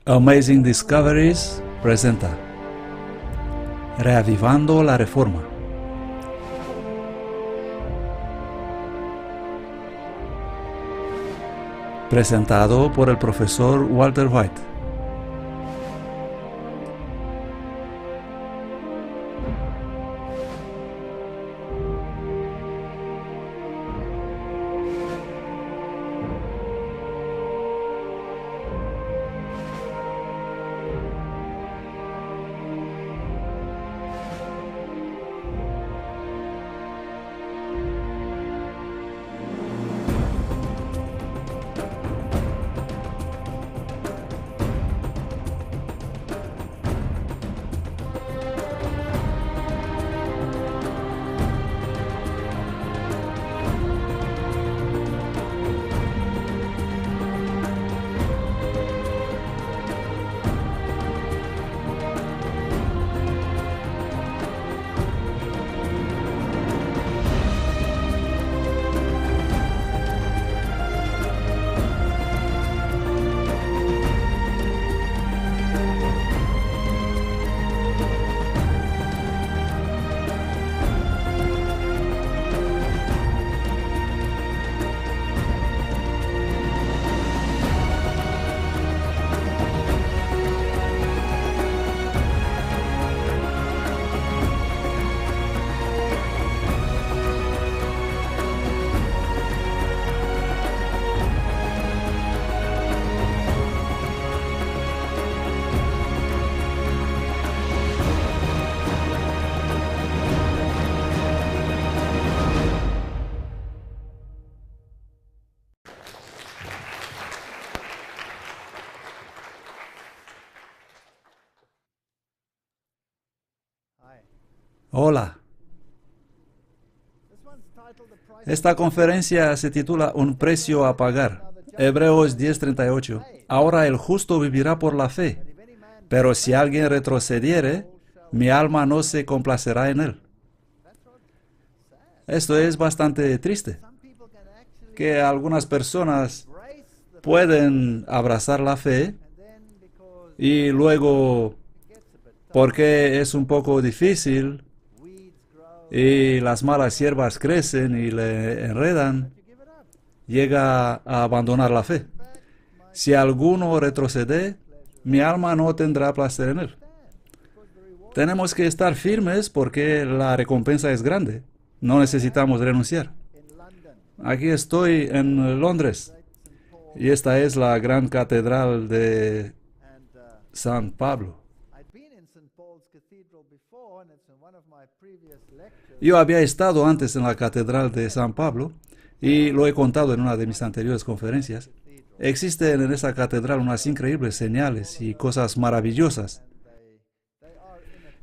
Amazing Discoveries presenta Reavivando la Reforma. Presentado por el profesor Walter White. Hola. Esta conferencia se titula Un precio a pagar. Hebreos 10:38. Ahora el justo vivirá por la fe, pero si alguien retrocediere, mi alma no se complacerá en él. Esto es bastante triste, que algunas personas pueden abrazar la fe y luego, porque es un poco difícil, y las malas hierbas crecen y le enredan, llega a abandonar la fe. Si alguno retrocede, mi alma no tendrá placer en él. Tenemos que estar firmes porque la recompensa es grande. No necesitamos renunciar. Aquí estoy en Londres y esta es la gran catedral de San Pablo. Yo había estado antes en la Catedral de San Pablo y lo he contado en una de mis anteriores conferencias. Existen en esa catedral unas increíbles señales y cosas maravillosas.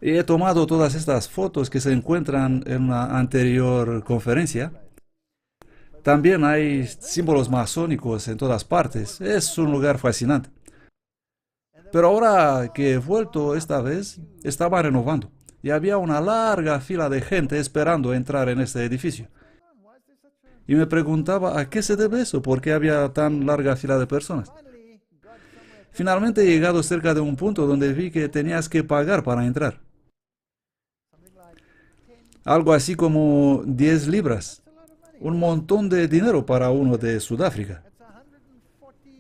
Y he tomado todas estas fotos que se encuentran en una anterior conferencia. También hay símbolos masónicos en todas partes. Es un lugar fascinante. Pero ahora que he vuelto esta vez, estaba renovando. Y había una larga fila de gente esperando entrar en este edificio. Y me preguntaba a qué se debe eso, por qué había tan larga fila de personas. Finalmente he llegado cerca de un punto donde vi que tenías que pagar para entrar. Algo así como 10 libras. Un montón de dinero para uno de Sudáfrica.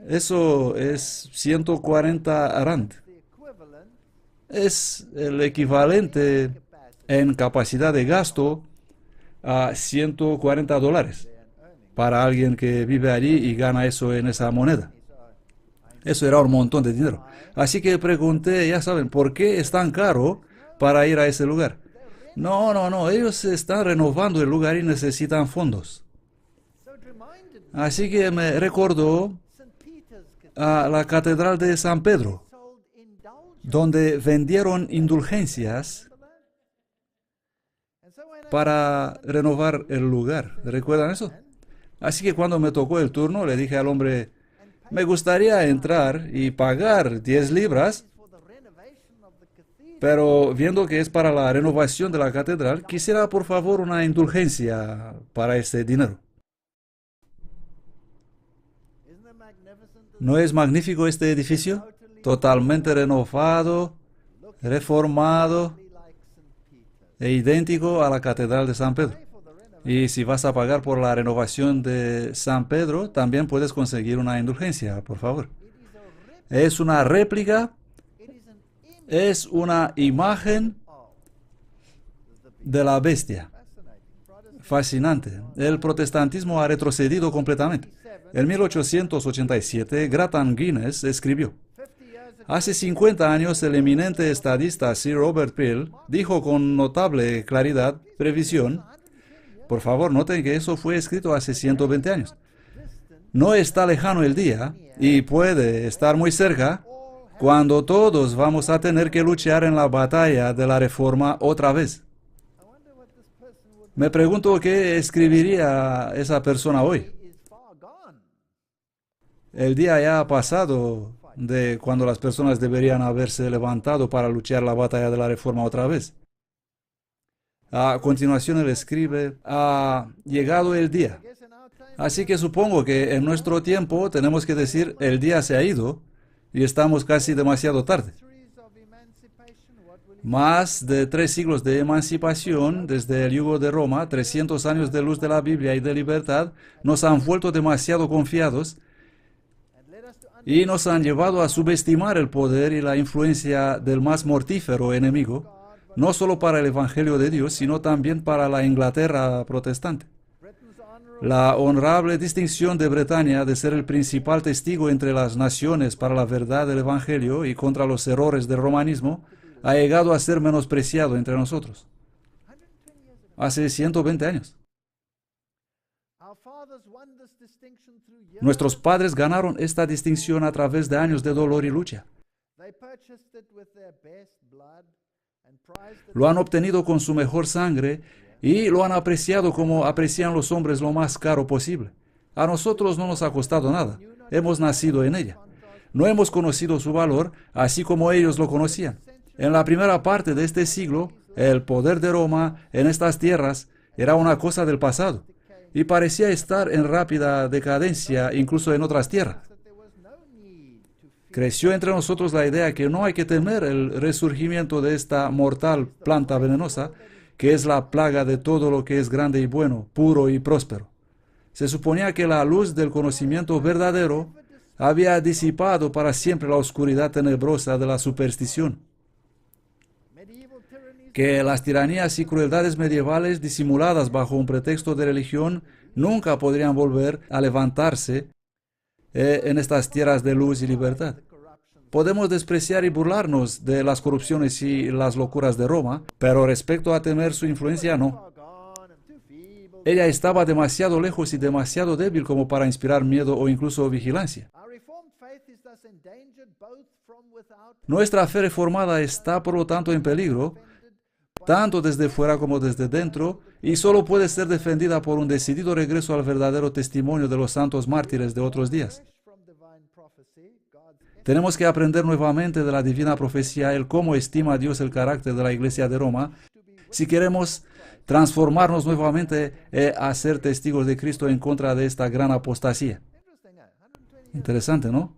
Eso es 140 rand. Es el equivalente en capacidad de gasto a $140 para alguien que vive allí y gana eso en esa moneda. Eso era un montón de dinero. Así que pregunté, ya saben, ¿por qué es tan caro para ir a ese lugar? No, ellos están renovando el lugar y necesitan fondos. Así que me recordó a la Catedral de San Pedro, donde vendieron indulgencias para renovar el lugar. ¿Recuerdan eso? Así que cuando me tocó el turno, le dije al hombre, me gustaría entrar y pagar 10 libras Pero viendo que es para la renovación de la catedral, quisiera por favor una indulgencia para ese dinero. ¿No es magnífico este edificio? totalmente renovado, reformado e idéntico a la Catedral de San Pedro. Y si vas a pagar por la renovación de San Pedro, también puedes conseguir una indulgencia, por favor. Es una réplica, es una imagen de la bestia. Fascinante. El protestantismo ha retrocedido completamente. En 1887, Grattan Guinness escribió: hace 50 años, el eminente estadista Sir Robert Peel dijo con notable claridad, previsión. Por favor, noten que eso fue escrito hace 120 años. No está lejano el día, y puede estar muy cerca, cuando todos vamos a tener que luchar en la batalla de la Reforma otra vez. Me pregunto qué escribiría esa persona hoy. El día ya ha pasado de cuando las personas deberían haberse levantado para luchar la batalla de la Reforma otra vez. A continuación él escribe: ha llegado el día. Así que supongo que en nuestro tiempo tenemos que decir: el día se ha ido y estamos casi demasiado tarde. Más de 3 siglos de emancipación desde el yugo de Roma, 300 años de luz de la Biblia y de libertad, nos han vuelto demasiado confiados y nos han llevado a subestimar el poder y la influencia del más mortífero enemigo, no solo para el Evangelio de Dios, sino también para la Inglaterra protestante. La honorable distinción de Bretaña de ser el principal testigo entre las naciones para la verdad del Evangelio y contra los errores del romanismo ha llegado a ser menospreciado entre nosotros. Hace 120 años. Nuestros padres ganaron esta distinción a través de años de dolor y lucha. Lo han obtenido con su mejor sangre y lo han apreciado como aprecian los hombres lo más caro posible. A nosotros no nos ha costado nada. Hemos nacido en ella. No hemos conocido su valor, así como ellos lo conocían. En la primera parte de este siglo, el poder de Roma en estas tierras era una cosa del pasado y parecía estar en rápida decadencia incluso en otras tierras. Creció entre nosotros la idea que no hay que temer el resurgimiento de esta mortal planta venenosa, que es la plaga de todo lo que es grande y bueno, puro y próspero. Se suponía que la luz del conocimiento verdadero había disipado para siempre la oscuridad tenebrosa de la superstición, que las tiranías y crueldades medievales disimuladas bajo un pretexto de religión nunca podrían volver a levantarse en estas tierras de luz y libertad. Podemos despreciar y burlarnos de las corrupciones y las locuras de Roma, pero respecto a temer su influencia, no. Ella estaba demasiado lejos y demasiado débil como para inspirar miedo o incluso vigilancia. Nuestra fe reformada está, por lo tanto, en peligro, tanto desde fuera como desde dentro, y solo puede ser defendida por un decidido regreso al verdadero testimonio de los santos mártires de otros días. Tenemos que aprender nuevamente de la divina profecía el cómo estima Dios el carácter de la Iglesia de Roma, si queremos transformarnos nuevamente a ser testigos de Cristo en contra de esta gran apostasía. Interesante, ¿no?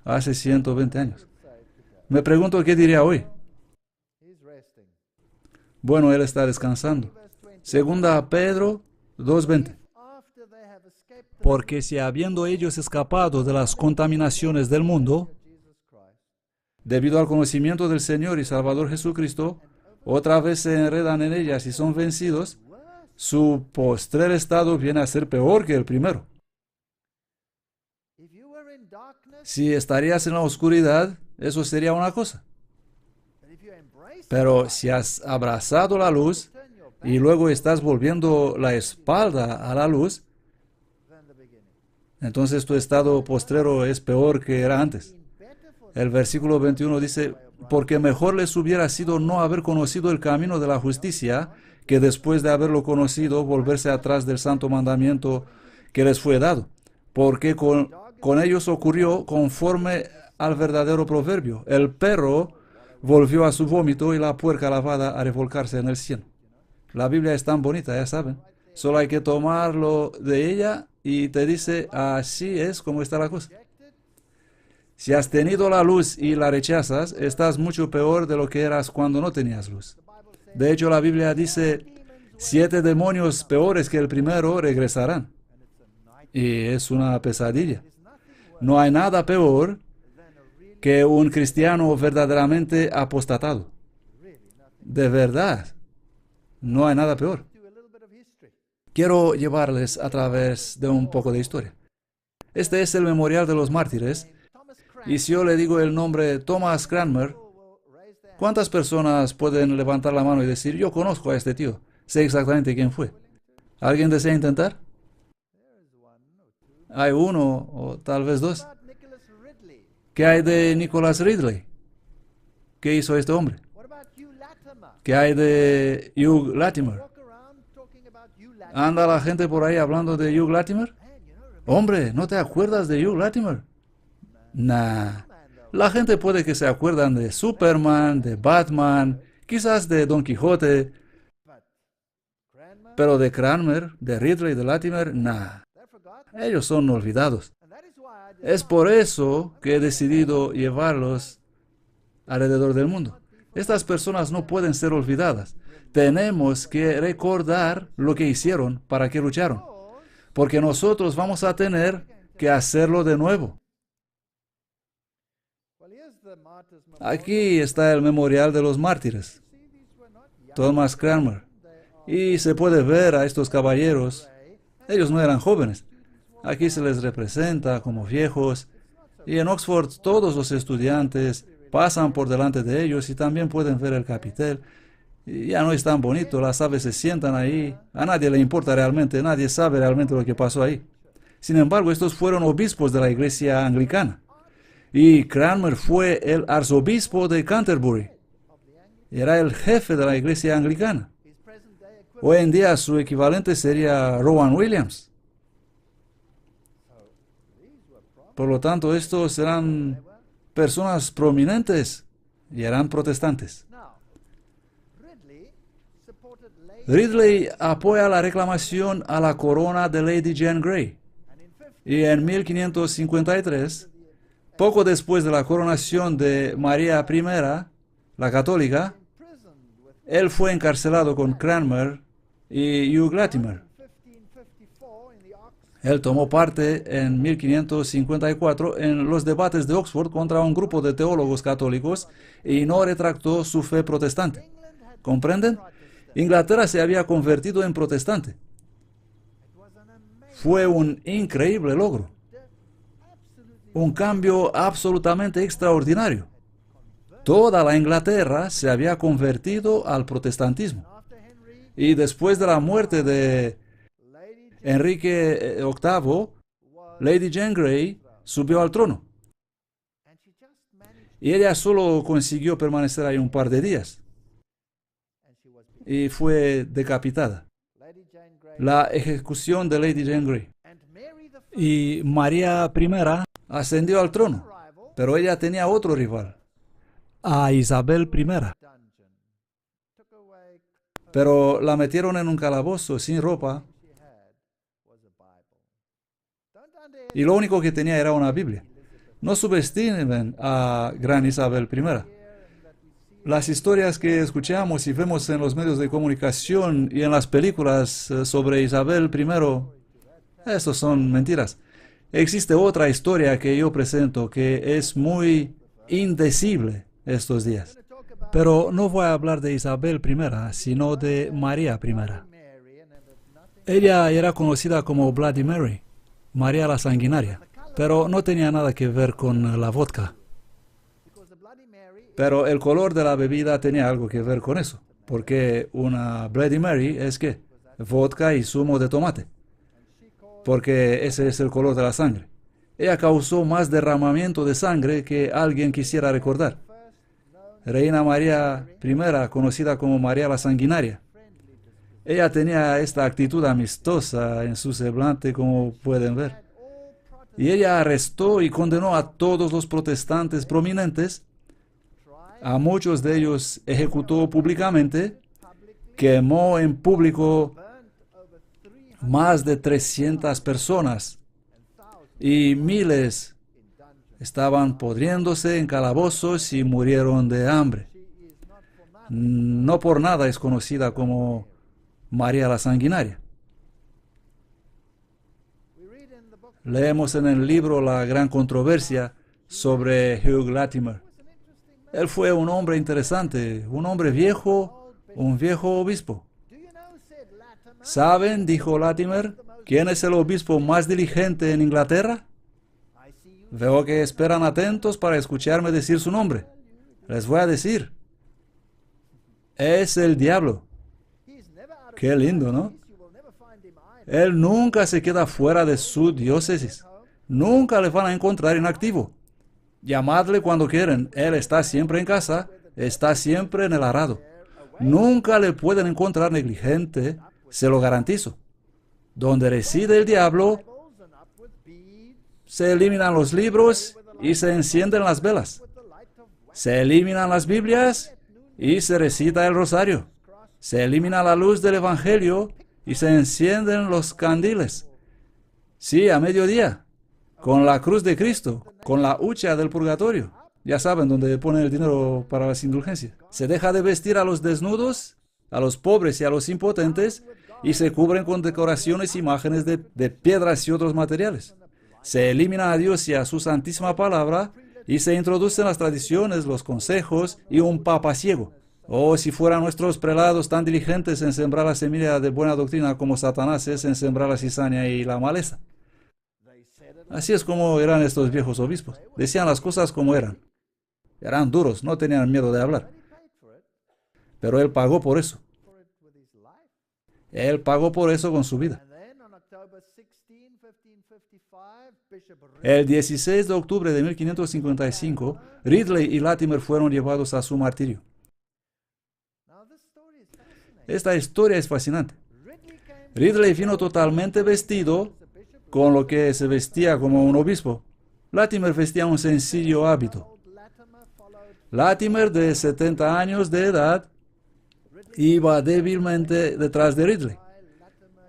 Hace 120 años. Me pregunto qué diría hoy. Bueno, él está descansando. Segunda Pedro 2:20. Porque si habiendo ellos escapado de las contaminaciones del mundo, debido al conocimiento del Señor y Salvador Jesucristo, otra vez se enredan en ellas y son vencidos, su postrer estado viene a ser peor que el primero. Si estarías en la oscuridad, eso sería una cosa. Pero si has abrazado la luz y luego estás volviendo la espalda a la luz, entonces tu estado postrero es peor que era antes. El versículo 21 dice: porque mejor les hubiera sido no haber conocido el camino de la justicia, que después de haberlo conocido, volverse atrás del santo mandamiento que les fue dado. Porque con ellos ocurrió conforme al verdadero proverbio: el perro volvió a su vómito y la puerca lavada a revolcarse en el cieno. La Biblia es tan bonita, ya saben. Solo hay que tomarlo de ella y te dice: así es como está la cosa. Si has tenido la luz y la rechazas, estás mucho peor de lo que eras cuando no tenías luz. De hecho, la Biblia dice, 7 demonios peores que el primero regresarán. Y es una pesadilla. No hay nada peor que un cristiano verdaderamente apostatado. De verdad, no hay nada peor. Quiero llevarles a través de un poco de historia. Este es el memorial de los mártires. Y si yo le digo el nombre Thomas Cranmer, ¿cuántas personas pueden levantar la mano y decir, yo conozco a este tío, sé exactamente quién fue? ¿Alguien desea intentar? Hay uno o tal vez dos. ¿Qué hay de Nicholas Ridley? ¿Qué hizo este hombre? ¿Qué hay de Hugh Latimer? ¿Anda la gente por ahí hablando de Hugh Latimer? Hombre, ¿no te acuerdas de Hugh Latimer? Nah. La gente puede que se acuerdan de Superman, de Batman, quizás de Don Quijote, pero de Cranmer, de Ridley, de Latimer, nah. Ellos son olvidados. Es por eso que he decidido llevarlos alrededor del mundo. Estas personas no pueden ser olvidadas. Tenemos que recordar lo que hicieron, para qué lucharon, porque nosotros vamos a tener que hacerlo de nuevo. Aquí está el memorial de los mártires, Thomas Cranmer, y se puede ver a estos caballeros. Ellos no eran jóvenes. Aquí se les representa como viejos, y en Oxford todos los estudiantes pasan por delante de ellos y también pueden ver el capitel. Y ya no es tan bonito, las aves se sientan ahí, a nadie le importa realmente, nadie sabe realmente lo que pasó ahí. Sin embargo, estos fueron obispos de la iglesia anglicana. Y Cranmer fue el arzobispo de Canterbury. Era el jefe de la iglesia anglicana. Hoy en día su equivalente sería Rowan Williams. Por lo tanto, estos eran personas prominentes y eran protestantes. Ridley apoya la reclamación a la corona de Lady Jane Grey. Y en 1553, poco después de la coronación de María I, la católica, él fue encarcelado con Cranmer y Hugh Latimer. Él tomó parte en 1554 en los debates de Oxford contra un grupo de teólogos católicos y no retractó su fe protestante. ¿Comprenden? Inglaterra se había convertido en protestante. Fue un increíble logro. Un cambio absolutamente extraordinario. Toda la Inglaterra se había convertido al protestantismo. Y después de la muerte de Enrique VIII, Lady Jane Grey subió al trono. Y ella solo consiguió permanecer ahí un par de días. Y fue decapitada. La ejecución de Lady Jane Grey. Y María I ascendió al trono, pero ella tenía otro rival, a Isabel I. Pero la metieron en un calabozo sin ropa y lo único que tenía era una Biblia. No subestimen a gran Isabel I. Las historias que escuchamos y vemos en los medios de comunicación y en las películas sobre Isabel I, esos son mentiras. Existe otra historia que yo presento que es muy indecible estos días. Pero no voy a hablar de Isabel I, sino de María I. Ella era conocida como Bloody Mary, María la Sanguinaria, pero no tenía nada que ver con la vodka. Pero el color de la bebida tenía algo que ver con eso, porque una Bloody Mary es ¿qué? Vodka y zumo de tomate, porque ese es el color de la sangre. Ella causó más derramamiento de sangre que alguien quisiera recordar. Reina María I, conocida como María la Sanguinaria. Ella tenía esta actitud amistosa en su semblante, como pueden ver. Y ella arrestó y condenó a todos los protestantes prominentes. A muchos de ellos ejecutó públicamente, quemó en público más de 300 personas y miles Estaban podriéndose en calabozos y murieron de hambre. No por nada es conocida como María la Sanguinaria. Leemos en el libro la gran controversia sobre Hugh Latimer. Él fue un hombre interesante, un hombre viejo, un viejo obispo. ¿Saben, dijo Latimer, quién es el obispo más diligente en Inglaterra? Veo que esperan atentos para escucharme decir su nombre. Les voy a decir. Es el diablo. Qué lindo, ¿no? Él nunca se queda fuera de su diócesis. Nunca le van a encontrar inactivo. Llamadle cuando quieren. Él está siempre en casa, está siempre en el arado. Nunca le pueden encontrar negligente, se lo garantizo. Donde reside el diablo, se eliminan los libros y se encienden las velas. Se eliminan las Biblias y se recita el rosario. Se elimina la luz del Evangelio y se encienden los candiles. Sí, a mediodía, con la cruz de Cristo, con la hucha del purgatorio. Ya saben, donde ponen el dinero para las indulgencias. Se deja de vestir a los desnudos, a los pobres y a los impotentes, y se cubren con decoraciones, imágenes de piedras y otros materiales. Se elimina a Dios y a su santísima palabra, y se introducen las tradiciones, los consejos y un papa ciego. Oh, si fueran nuestros prelados tan diligentes en sembrar la semilla de buena doctrina como Satanás es en sembrar la cizaña y la maleza. Así es como eran estos viejos obispos. Decían las cosas como eran. Eran duros, no tenían miedo de hablar. Pero él pagó por eso. Él pagó por eso con su vida. El 16 de octubre de 1555, Ridley y Latimer fueron llevados a su martirio. Esta historia es fascinante. Ridley vino totalmente vestido con lo que se vestía como un obispo. Latimer vestía un sencillo hábito. Latimer, de 70 años de edad, iba débilmente detrás de Ridley.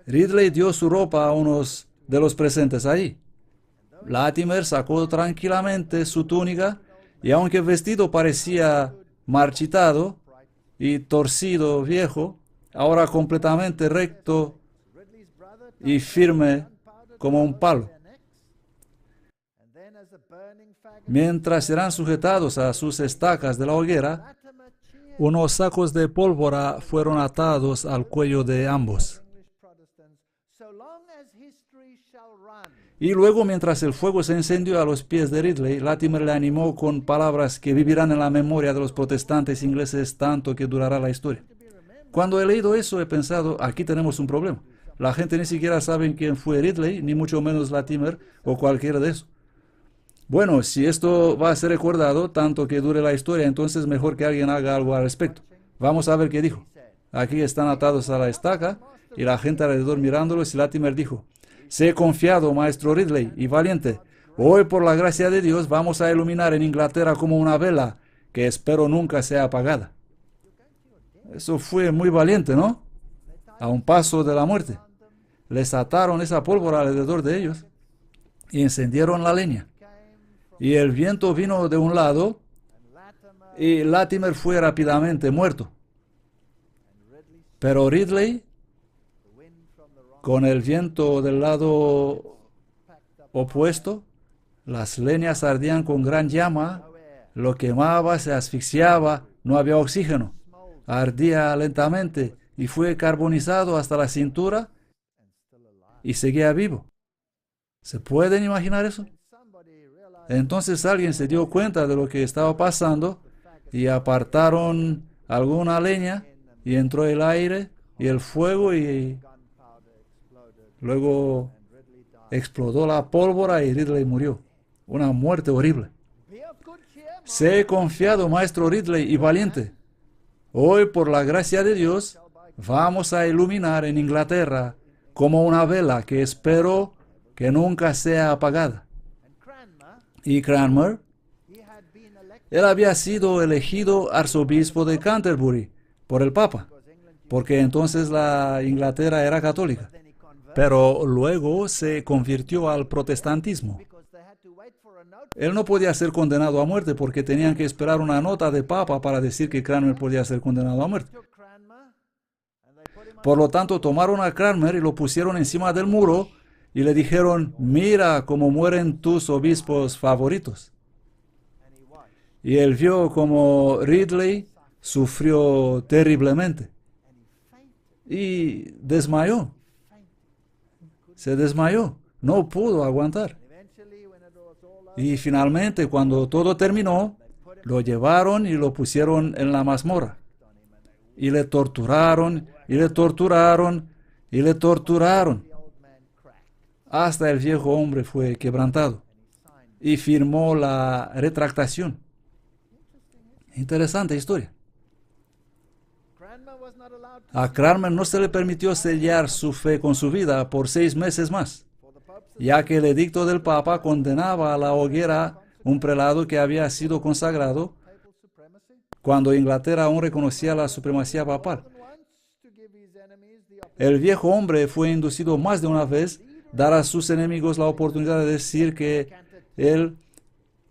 Ridley dio su ropa a unos de los presentes ahí. Latimer sacó tranquilamente su túnica y aunque el vestido parecía marchitado y torcido viejo, ahora completamente recto y firme como un palo. Mientras serán sujetados a sus estacas de la hoguera, unos sacos de pólvora fueron atados al cuello de ambos. Y luego, mientras el fuego se encendió a los pies de Ridley, Latimer le animó con palabras que vivirán en la memoria de los protestantes ingleses tanto que durará la historia. Cuando he leído eso, he pensado, aquí tenemos un problema. La gente ni siquiera sabe quién fue Ridley, ni mucho menos Latimer o cualquiera de eso. Bueno, si esto va a ser recordado tanto que dure la historia, entonces mejor que alguien haga algo al respecto. Vamos a ver qué dijo. Aquí están atados a la estaca y la gente alrededor mirándolos y Latimer dijo: sé confiado, maestro Ridley, y valiente. Hoy, por la gracia de Dios, vamos a iluminar en Inglaterra como una vela que espero nunca sea apagada. Eso fue muy valiente, ¿no? A un paso de la muerte. Les ataron esa pólvora alrededor de ellos y encendieron la leña. Y el viento vino de un lado y Latimer fue rápidamente muerto. Pero Ridley, con el viento del lado opuesto, las leñas ardían con gran llama, lo quemaba, se asfixiaba, no había oxígeno, ardía lentamente y fue carbonizado hasta la cintura y seguía vivo. ¿Se pueden imaginar eso? Entonces alguien se dio cuenta de lo que estaba pasando y apartaron alguna leña y entró el aire y el fuego y luego explotó la pólvora y Ridley murió. Una muerte horrible. Sé confiado, maestro Ridley, y valiente. Hoy, por la gracia de Dios, vamos a iluminar en Inglaterra como una vela que espero que nunca sea apagada. Y Cranmer, él había sido elegido arzobispo de Canterbury por el Papa, porque entonces la Inglaterra era católica. Pero luego se convirtió al protestantismo. Él no podía ser condenado a muerte porque tenían que esperar una nota de papa para decir que Cranmer podía ser condenado a muerte. Por lo tanto, tomaron a Cranmer y lo pusieron encima del muro y le dijeron, mira cómo mueren tus obispos favoritos. Y él vio como Ridley sufrió terriblemente y desmayó. Se desmayó, no pudo aguantar. Y finalmente, cuando todo terminó, lo llevaron y lo pusieron en la mazmorra. Y le torturaron, y le torturaron, y le torturaron. Hasta el viejo hombre fue quebrantado y firmó la retractación. Interesante historia. A Cranmer no se le permitió sellar su fe con su vida por 6 meses más, ya que el edicto del Papa condenaba a la hoguera un prelado que había sido consagrado cuando Inglaterra aún reconocía la supremacía papal. El viejo hombre fue inducido más de una vez a dar a sus enemigos la oportunidad de decir que él,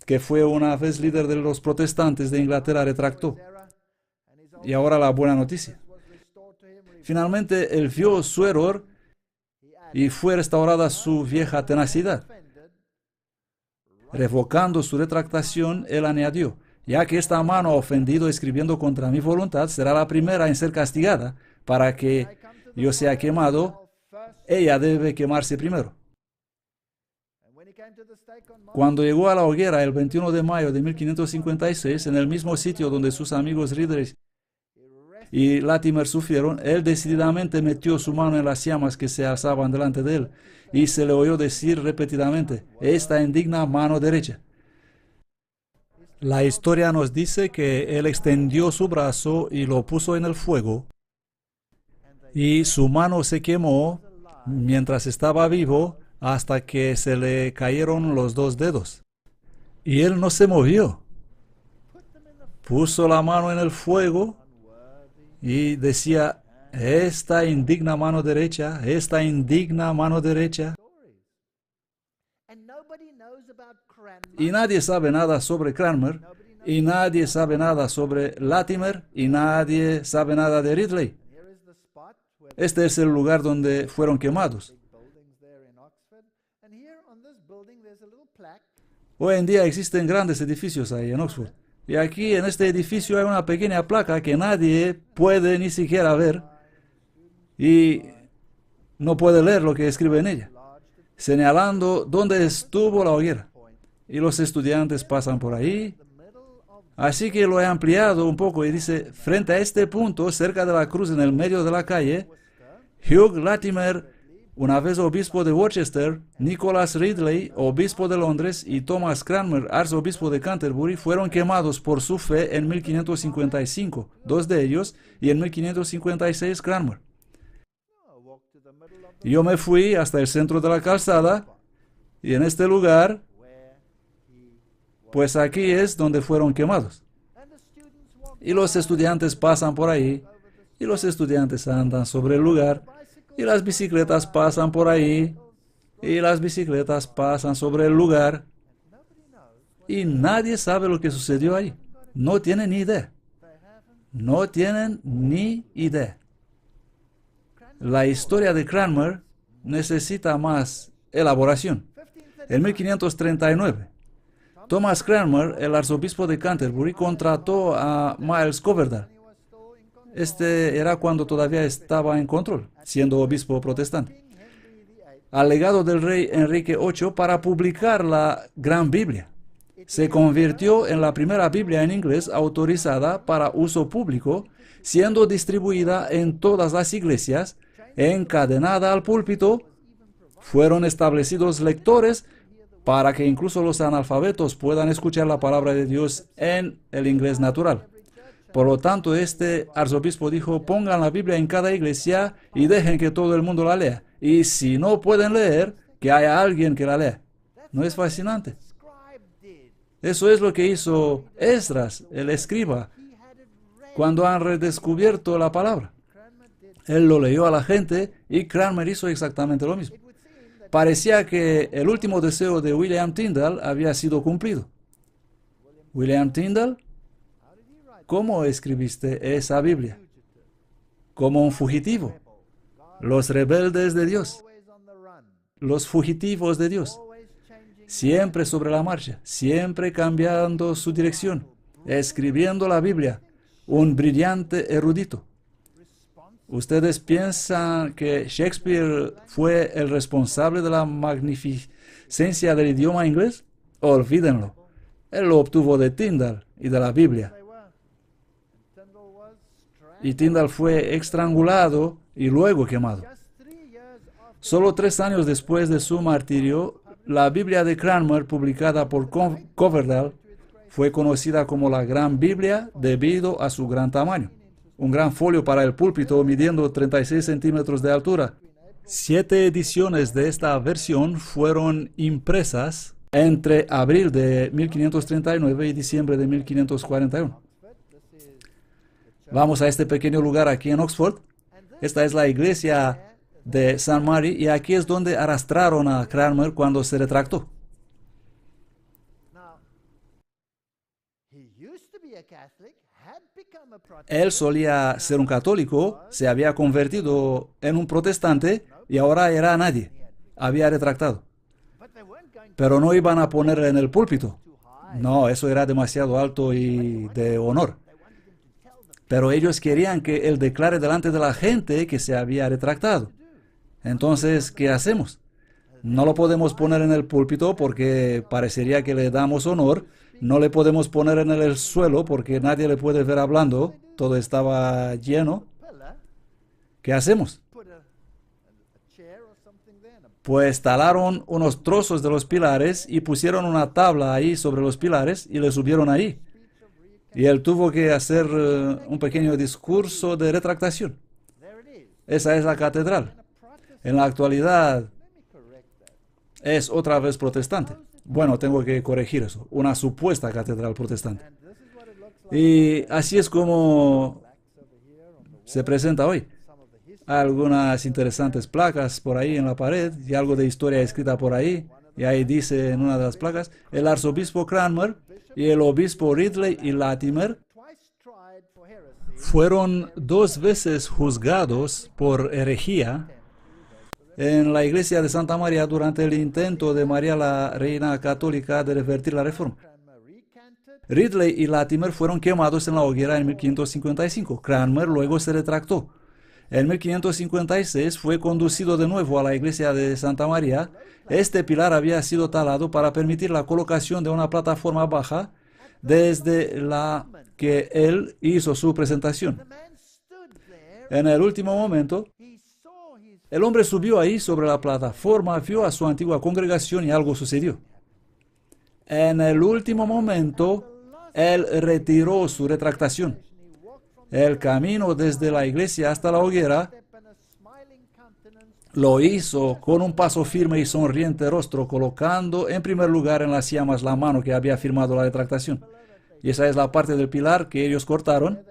que fue una vez líder de los protestantes de Inglaterra, retractó. Y ahora la buena noticia. Finalmente, él vio su error y fue restaurada su vieja tenacidad. Revocando su retractación, él añadió, ya que esta mano ha ofendido escribiendo contra mi voluntad, será la primera en ser castigada, para que yo sea quemado, ella debe quemarse primero. Cuando llegó a la hoguera el 21 de mayo de 1556, en el mismo sitio donde sus amigos Ridley y Latimer sufrieron, él decididamente metió su mano en las llamas que se alzaban delante de él, y se le oyó decir repetidamente, esta indigna mano derecha. La historia nos dice que él extendió su brazo y lo puso en el fuego, y su mano se quemó mientras estaba vivo hasta que se le cayeron los 2 dedos. Y él no se movió. Puso la mano en el fuego y decía, esta indigna mano derecha, esta indigna mano derecha. Y nadie sabe nada sobre Cranmer, y nadie sabe nada sobre Latimer, y nadie sabe nada de Ridley. Este es el lugar donde fueron quemados. Hoy en día existen grandes edificios ahí en Oxford. Y aquí en este edificio hay una pequeña placa que nadie puede ni siquiera ver y no puede leer lo que escribe en ella, señalando dónde estuvo la hoguera. Y los estudiantes pasan por ahí. Así que lo he ampliado un poco y dice, frente a este punto, cerca de la cruz en el medio de la calle, Hugh Latimer, una vez obispo de Worcester, Nicholas Ridley, obispo de Londres, y Thomas Cranmer, arzobispo de Canterbury, fueron quemados por su fe en 1555, 2 de ellos, y en 1556 Cranmer. Yo me fui hasta el centro de la calzada, y en este lugar, pues aquí es donde fueron quemados. Y los estudiantes pasan por ahí, y los estudiantes andan sobre el lugar, y las bicicletas pasan por ahí, y las bicicletas pasan sobre el lugar, y nadie sabe lo que sucedió ahí. No tienen ni idea. No tienen ni idea. La historia de Cranmer necesita más elaboración. En 1539, Thomas Cranmer, el arzobispo de Canterbury, contrató a Miles Coverdale. Este era cuando todavía estaba en control, siendo obispo protestante, al legado del rey Enrique VIII para publicar la Gran Biblia. Se convirtió en la primera Biblia en inglés autorizada para uso público, siendo distribuida en todas las iglesias, encadenada al púlpito. Fueron establecidos lectores para que incluso los analfabetos puedan escuchar la palabra de Dios en el inglés natural. Por lo tanto, este arzobispo dijo, pongan la Biblia en cada iglesia y dejen que todo el mundo la lea. Y si no pueden leer, que haya alguien que la lea. ¿No es fascinante? Eso es lo que hizo Esdras, el escriba, cuando han redescubierto la palabra. Él lo leyó a la gente y Cranmer hizo exactamente lo mismo. parecía que el último deseo de William Tyndale había sido cumplido. William Tyndale, ¿cómo escribiste esa Biblia? Como un fugitivo. Los rebeldes de Dios. Los fugitivos de Dios. Siempre sobre la marcha, siempre cambiando su dirección, escribiendo la Biblia, un brillante erudito. ¿Ustedes piensan que Shakespeare fue el responsable de la magnificencia del idioma inglés? Olvídenlo. Él lo obtuvo de Tyndale y de la Biblia. Y Tyndale fue estrangulado y luego quemado. Solo 3 años después de su martirio, la Biblia de Cranmer, publicada por Coverdale, fue conocida como la Gran Biblia debido a su gran tamaño. Un gran folio para el púlpito midiendo 36 centímetros de altura. 7 ediciones de esta versión fueron impresas entre abril de 1539 y diciembre de 1541. Vamos a este pequeño lugar aquí en Oxford. Esta es la iglesia de St. Mary y aquí es donde arrastraron a Cranmer cuando se retractó. Él solía ser un católico, se había convertido en un protestante y ahora era nadie. Había retractado. Pero no iban a ponerle en el púlpito. No, eso era demasiado alto y de honor. Pero ellos querían que él declare delante de la gente que se había retractado. Entonces, ¿qué hacemos? No lo podemos poner en el púlpito porque parecería que le damos honor. No le podemos poner en el suelo porque nadie le puede ver hablando. Todo estaba lleno. ¿Qué hacemos? Pues talaron unos trozos de los pilares y pusieron una tabla ahí sobre los pilares y le subieron ahí. Y él tuvo que hacer un pequeño discurso de retractación. Esa es la catedral. En la actualidad es otra vez protestante. Bueno, tengo que corregir eso. Una supuesta catedral protestante. Y así es como se presenta hoy. Hay algunas interesantes placas por ahí en la pared y algo de historia escrita por ahí. Y ahí dice en una de las placas, el arzobispo Cranmer y el obispo Ridley y Latimer fueron 2 veces juzgados por herejía en la iglesia de Santa María durante el intento de María la Reina Católica de revertir la reforma. Ridley y Latimer fueron quemados en la hoguera en 1555. Cranmer luego se retractó. En 1556 fue conducido de nuevo a la iglesia de Santa María. Este pilar había sido talado para permitir la colocación de una plataforma baja desde la que él hizo su presentación. En el último momento, el hombre subió ahí sobre la plataforma, vio a su antigua congregación y algo sucedió. En el último momento, él retiró su retractación. El camino desde la iglesia hasta la hoguera lo hizo con un paso firme y sonriente rostro, colocando en primer lugar en las llamas la mano que había firmado la retractación. Y esa es la parte del pilar que ellos cortaron.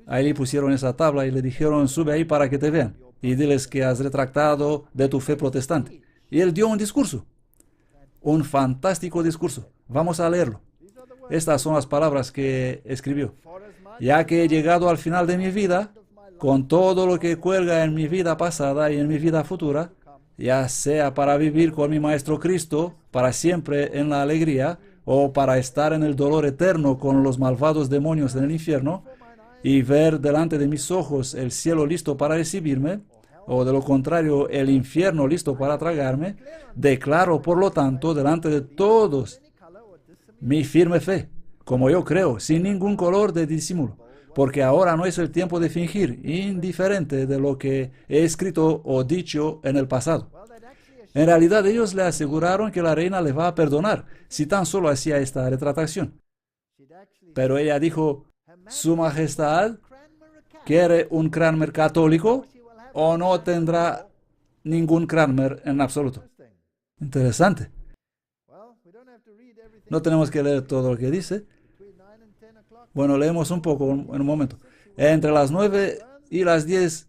Ahí le pusieron esa tabla y le dijeron, sube ahí para que te vean. Y diles que has retractado de tu fe protestante. Y él dio un discurso. Un fantástico discurso. Vamos a leerlo. Estas son las palabras que escribió. Ya que he llegado al final de mi vida, con todo lo que cuelga en mi vida pasada y en mi vida futura, ya sea para vivir con mi Maestro Cristo para siempre en la alegría, o para estar en el dolor eterno con los malvados demonios en el infierno, y ver delante de mis ojos el cielo listo para recibirme, o de lo contrario el infierno listo para tragarme, declaro por lo tanto delante de todos mi firme fe, como yo creo, sin ningún color de disimulo, porque ahora no es el tiempo de fingir, indiferente de lo que he escrito o dicho en el pasado. En realidad ellos le aseguraron que la reina le va a perdonar si tan solo hacía esta retractación. Pero ella dijo, Su Majestad quiere un Cranmer católico o no tendrá ningún Cranmer en absoluto. Interesante. No tenemos que leer todo lo que dice. Bueno, leemos un poco en un momento. Entre las 9 y las 10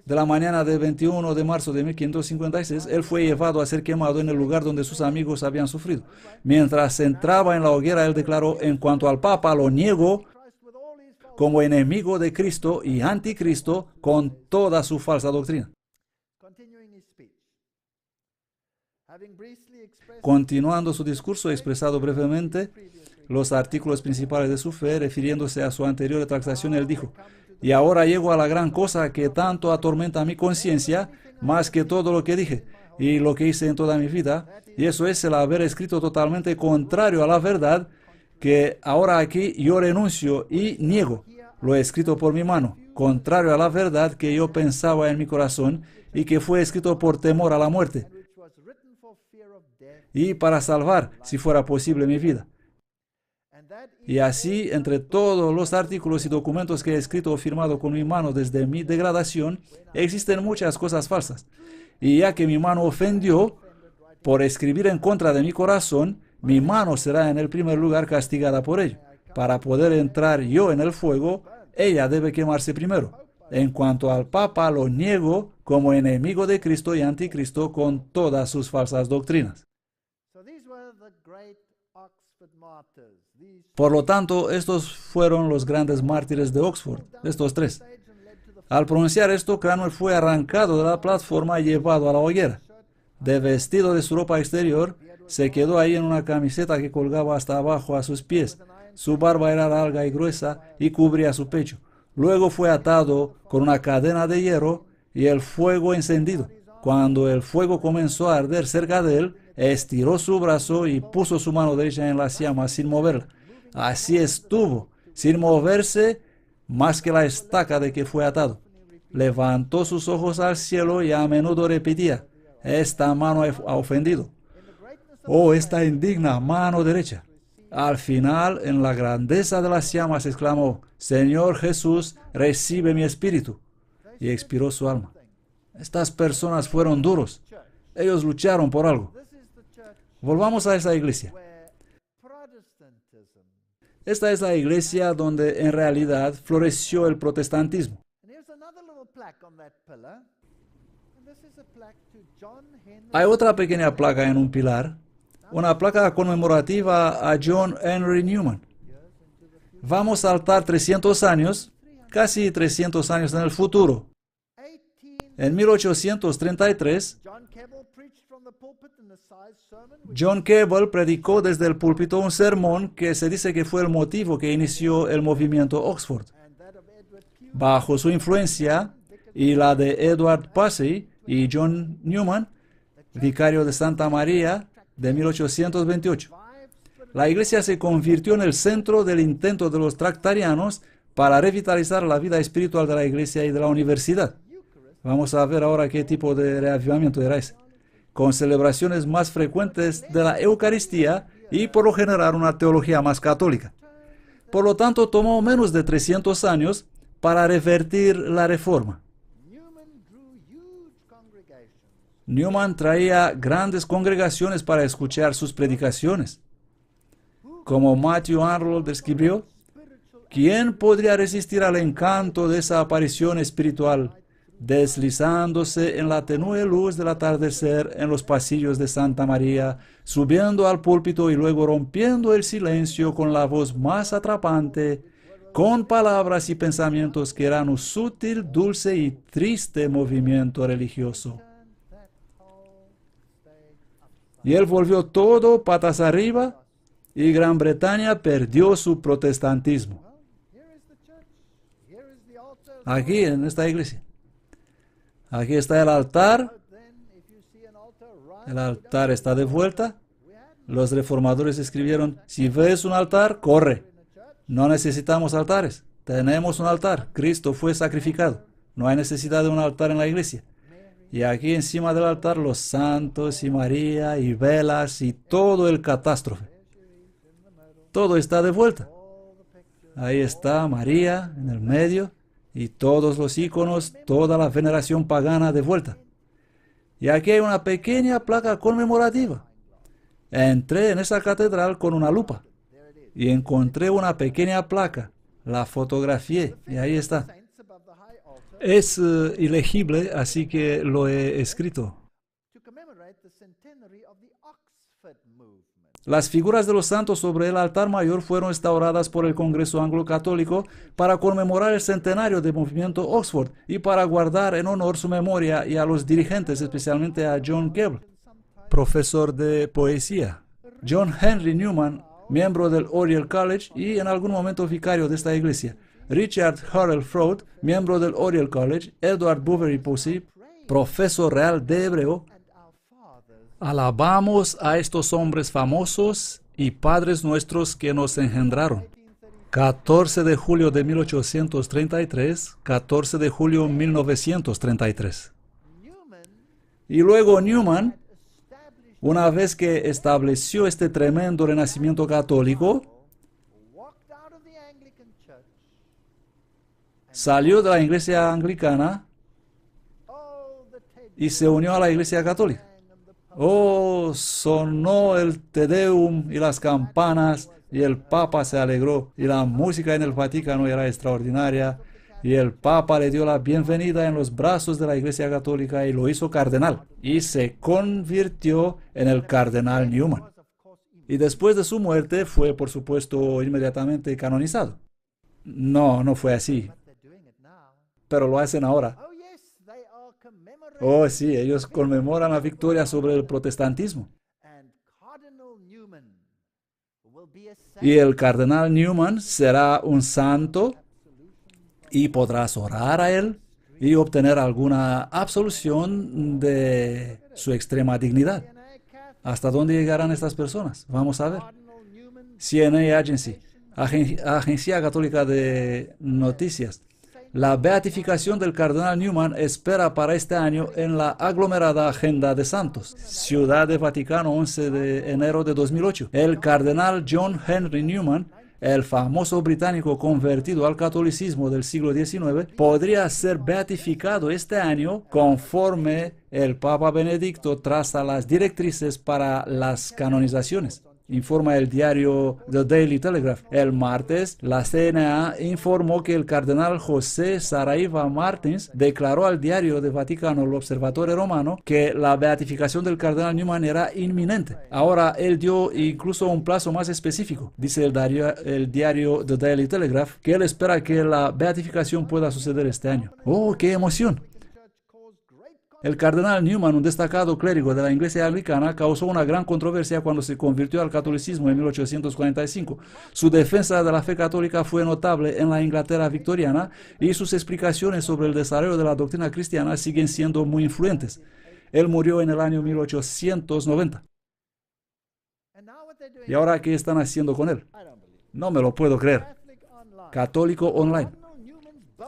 de la mañana del 21 de marzo de 1556, él fue llevado a ser quemado en el lugar donde sus amigos habían sufrido. Mientras entraba en la hoguera, él declaró: en cuanto al Papa, lo niego como enemigo de Cristo y anticristo con toda su falsa doctrina. Continuando su discurso, expresado brevemente los artículos principales de su fe, refiriéndose a su anterior retractación, él dijo: y ahora llego a la gran cosa que tanto atormenta mi conciencia, más que todo lo que dije y lo que hice en toda mi vida, y eso es el haber escrito totalmente contrario a la verdad, que ahora aquí yo renuncio y niego. Lo he escrito por mi mano, contrario a la verdad que yo pensaba en mi corazón y que fue escrito por temor a la muerte y para salvar, si fuera posible, mi vida. Y así, entre todos los artículos y documentos que he escrito o firmado con mi mano desde mi degradación, existen muchas cosas falsas. Y ya que mi mano ofendió por escribir en contra de mi corazón, mi mano será en el primer lugar castigada por ello. Para poder entrar yo en el fuego, ella debe quemarse primero. En cuanto al Papa, lo niego como enemigo de Cristo y anticristo con todas sus falsas doctrinas. Por lo tanto, estos fueron los grandes mártires de Oxford, estos tres. Al pronunciar esto, Cranmer fue arrancado de la plataforma y llevado a la hoguera. Desvestido de su ropa exterior, se quedó ahí en una camiseta que colgaba hasta abajo a sus pies. Su barba era larga y gruesa y cubría su pecho. Luego fue atado con una cadena de hierro y el fuego encendido. Cuando el fuego comenzó a arder cerca de él, estiró su brazo y puso su mano derecha en las llamas sin moverla. Así estuvo, sin moverse más que la estaca de que fue atado. Levantó sus ojos al cielo y a menudo repetía: esta mano ha ofendido. Oh, esta indigna mano derecha. Al final, en la grandeza de las llamas, exclamó: Señor Jesús, recibe mi espíritu. Y expiró su alma. Estas personas fueron duros. Ellos lucharon por algo. Volvamos a esa iglesia. Esta es la iglesia donde en realidad floreció el protestantismo. Hay otra pequeña placa en un pilar, una placa conmemorativa a John Henry Newman. Vamos a saltar 300 años, casi 300 años en el futuro. En 1833, John Keble predicó desde el púlpito un sermón que se dice que fue el motivo que inició el movimiento Oxford. Bajo su influencia y la de Edward Pusey y John Newman, vicario de Santa María de 1828, la iglesia se convirtió en el centro del intento de los tractarianos para revitalizar la vida espiritual de la iglesia y de la universidad. Vamos a ver ahora qué tipo de reavivamiento era ese. Con celebraciones más frecuentes de la Eucaristía y por lo general una teología más católica. Por lo tanto, tomó menos de 300 años para revertir la reforma. Newman traía grandes congregaciones para escuchar sus predicaciones. Como Matthew Arnold escribió: ¿quién podría resistir al encanto de esa aparición espiritual, deslizándose en la tenue luz del atardecer en los pasillos de Santa María, subiendo al púlpito y luego rompiendo el silencio con la voz más atrapante, con palabras y pensamientos que eran un sutil, dulce y triste movimiento religioso? Y él volvió todo patas arriba y Gran Bretaña perdió su protestantismo. Aquí, en esta iglesia. Aquí está el altar. El altar está de vuelta. Los reformadores escribieron: si ves un altar, corre. No necesitamos altares. Tenemos un altar. Cristo fue sacrificado. No hay necesidad de un altar en la iglesia. Y aquí encima del altar los santos y María y velas y todo el catástrofe. Todo está de vuelta. Ahí está María en el medio y todos los íconos, toda la veneración pagana de vuelta. Y aquí hay una pequeña placa conmemorativa. Entré en esa catedral con una lupa y encontré una pequeña placa. La fotografié y ahí está. Es ilegible, así que lo he escrito. Las figuras de los santos sobre el altar mayor fueron restauradas por el Congreso Anglo-Católico para conmemorar el centenario del movimiento Oxford y para guardar en honor su memoria y a los dirigentes, especialmente a John Keble, profesor de poesía, John Henry Newman, miembro del Oriel College y en algún momento vicario de esta iglesia, Richard Hurrell Froude, miembro del Oriel College, Edward Bouverie Pusey, profesor real de hebreo. Alabamos a estos hombres famosos y padres nuestros que nos engendraron. 14 de julio de 1833, 14 de julio 1933. Y luego Newman, una vez que estableció este tremendo renacimiento católico, salió de la iglesia anglicana y se unió a la iglesia católica. Oh, sonó el Te Deum y las campanas, y el Papa se alegró, y la música en el Vaticano era extraordinaria, y el Papa le dio la bienvenida en los brazos de la Iglesia Católica y lo hizo cardenal, y se convirtió en el cardenal Newman. Y después de su muerte fue, por supuesto, inmediatamente canonizado. No, no fue así, pero lo hacen ahora. Oh, sí, ellos conmemoran la victoria sobre el protestantismo. Y el cardenal Newman será un santo y podrás orar a él y obtener alguna absolución de su extrema dignidad. ¿Hasta dónde llegarán estas personas? Vamos a ver. CNA Agency, Agencia Católica de Noticias. La beatificación del cardenal Newman espera para este año en la aglomerada Agenda de Santos, Ciudad de Vaticano, 11 de enero de 2008. El cardenal John Henry Newman, el famoso británico convertido al catolicismo del siglo XIX, podría ser beatificado este año conforme el Papa Benedicto traza las directrices para las canonizaciones. Informa el diario The Daily Telegraph. El martes, la CNA informó que el cardenal José Saraiva Martins declaró al diario de Vaticano, el Observatore Romano, que la beatificación del cardenal Newman era inminente. Ahora él dio incluso un plazo más específico. Dice el diario The Daily Telegraph que él espera que la beatificación pueda suceder este año. ¡Oh, qué emoción! El cardenal Newman, un destacado clérigo de la iglesia anglicana, causó una gran controversia cuando se convirtió al catolicismo en 1845. Su defensa de la fe católica fue notable en la Inglaterra victoriana y sus explicaciones sobre el desarrollo de la doctrina cristiana siguen siendo muy influyentes. Él murió en el año 1890. ¿Y ahora qué están haciendo con él? No me lo puedo creer. Católico Online.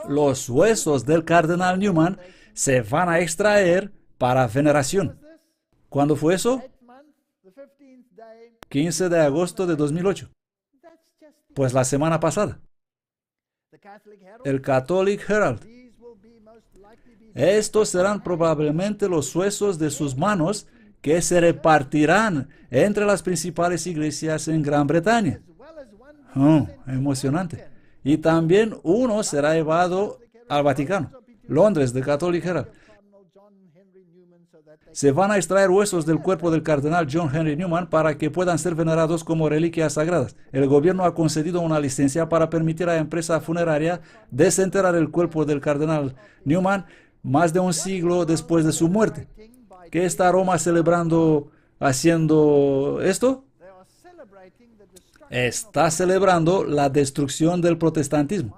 Los huesos del cardenal Newman se van a extraer para veneración. ¿Cuándo fue eso? 15 de agosto de 2008. Pues la semana pasada. El Catholic Herald. Estos serán probablemente los huesos de sus manos que se repartirán entre las principales iglesias en Gran Bretaña. Oh, emocionante. Y también uno será llevado al Vaticano. Londres, de Catholic Herald. Se van a extraer huesos del cuerpo del cardenal John Henry Newman para que puedan ser venerados como reliquias sagradas. El gobierno ha concedido una licencia para permitir a la empresa funeraria desenterrar el cuerpo del cardenal Newman más de un siglo después de su muerte. ¿Qué está Roma celebrando haciendo esto? Está celebrando la destrucción del protestantismo.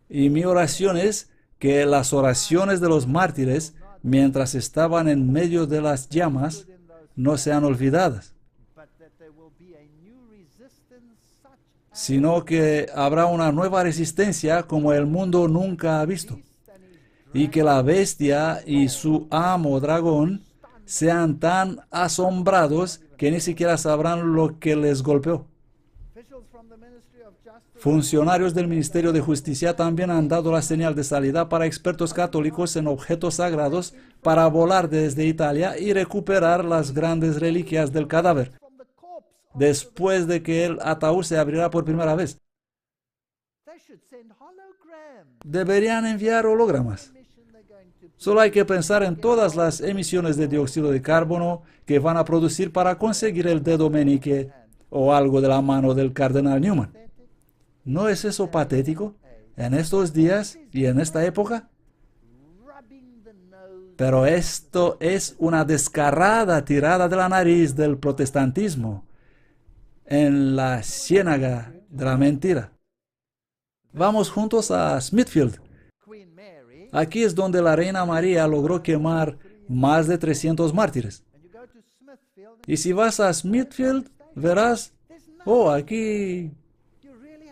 Y mi oración es que las oraciones de los mártires, mientras estaban en medio de las llamas, no sean olvidadas, sino que habrá una nueva resistencia como el mundo nunca ha visto, y que la bestia y su amo dragón sean tan asombrados que ni siquiera sabrán lo que les golpeó. Funcionarios del Ministerio de Justicia también han dado la señal de salida para expertos católicos en objetos sagrados para volar desde Italia y recuperar las grandes reliquias del cadáver, después de que el ataúd se abrirá por primera vez. deberían enviar hologramas. Solo hay que pensar en todas las emisiones de dióxido de carbono que van a producir para conseguir el dedo meñique o algo de la mano del cardenal Newman. ¿No es eso patético en estos días y en esta época? Pero esto es una descarada tirada de la nariz del protestantismo en la ciénaga de la mentira. Vamos juntos a Smithfield. Aquí es donde la Reina María logró quemar más de 300 mártires. Y si vas a Smithfield, verás, oh, aquí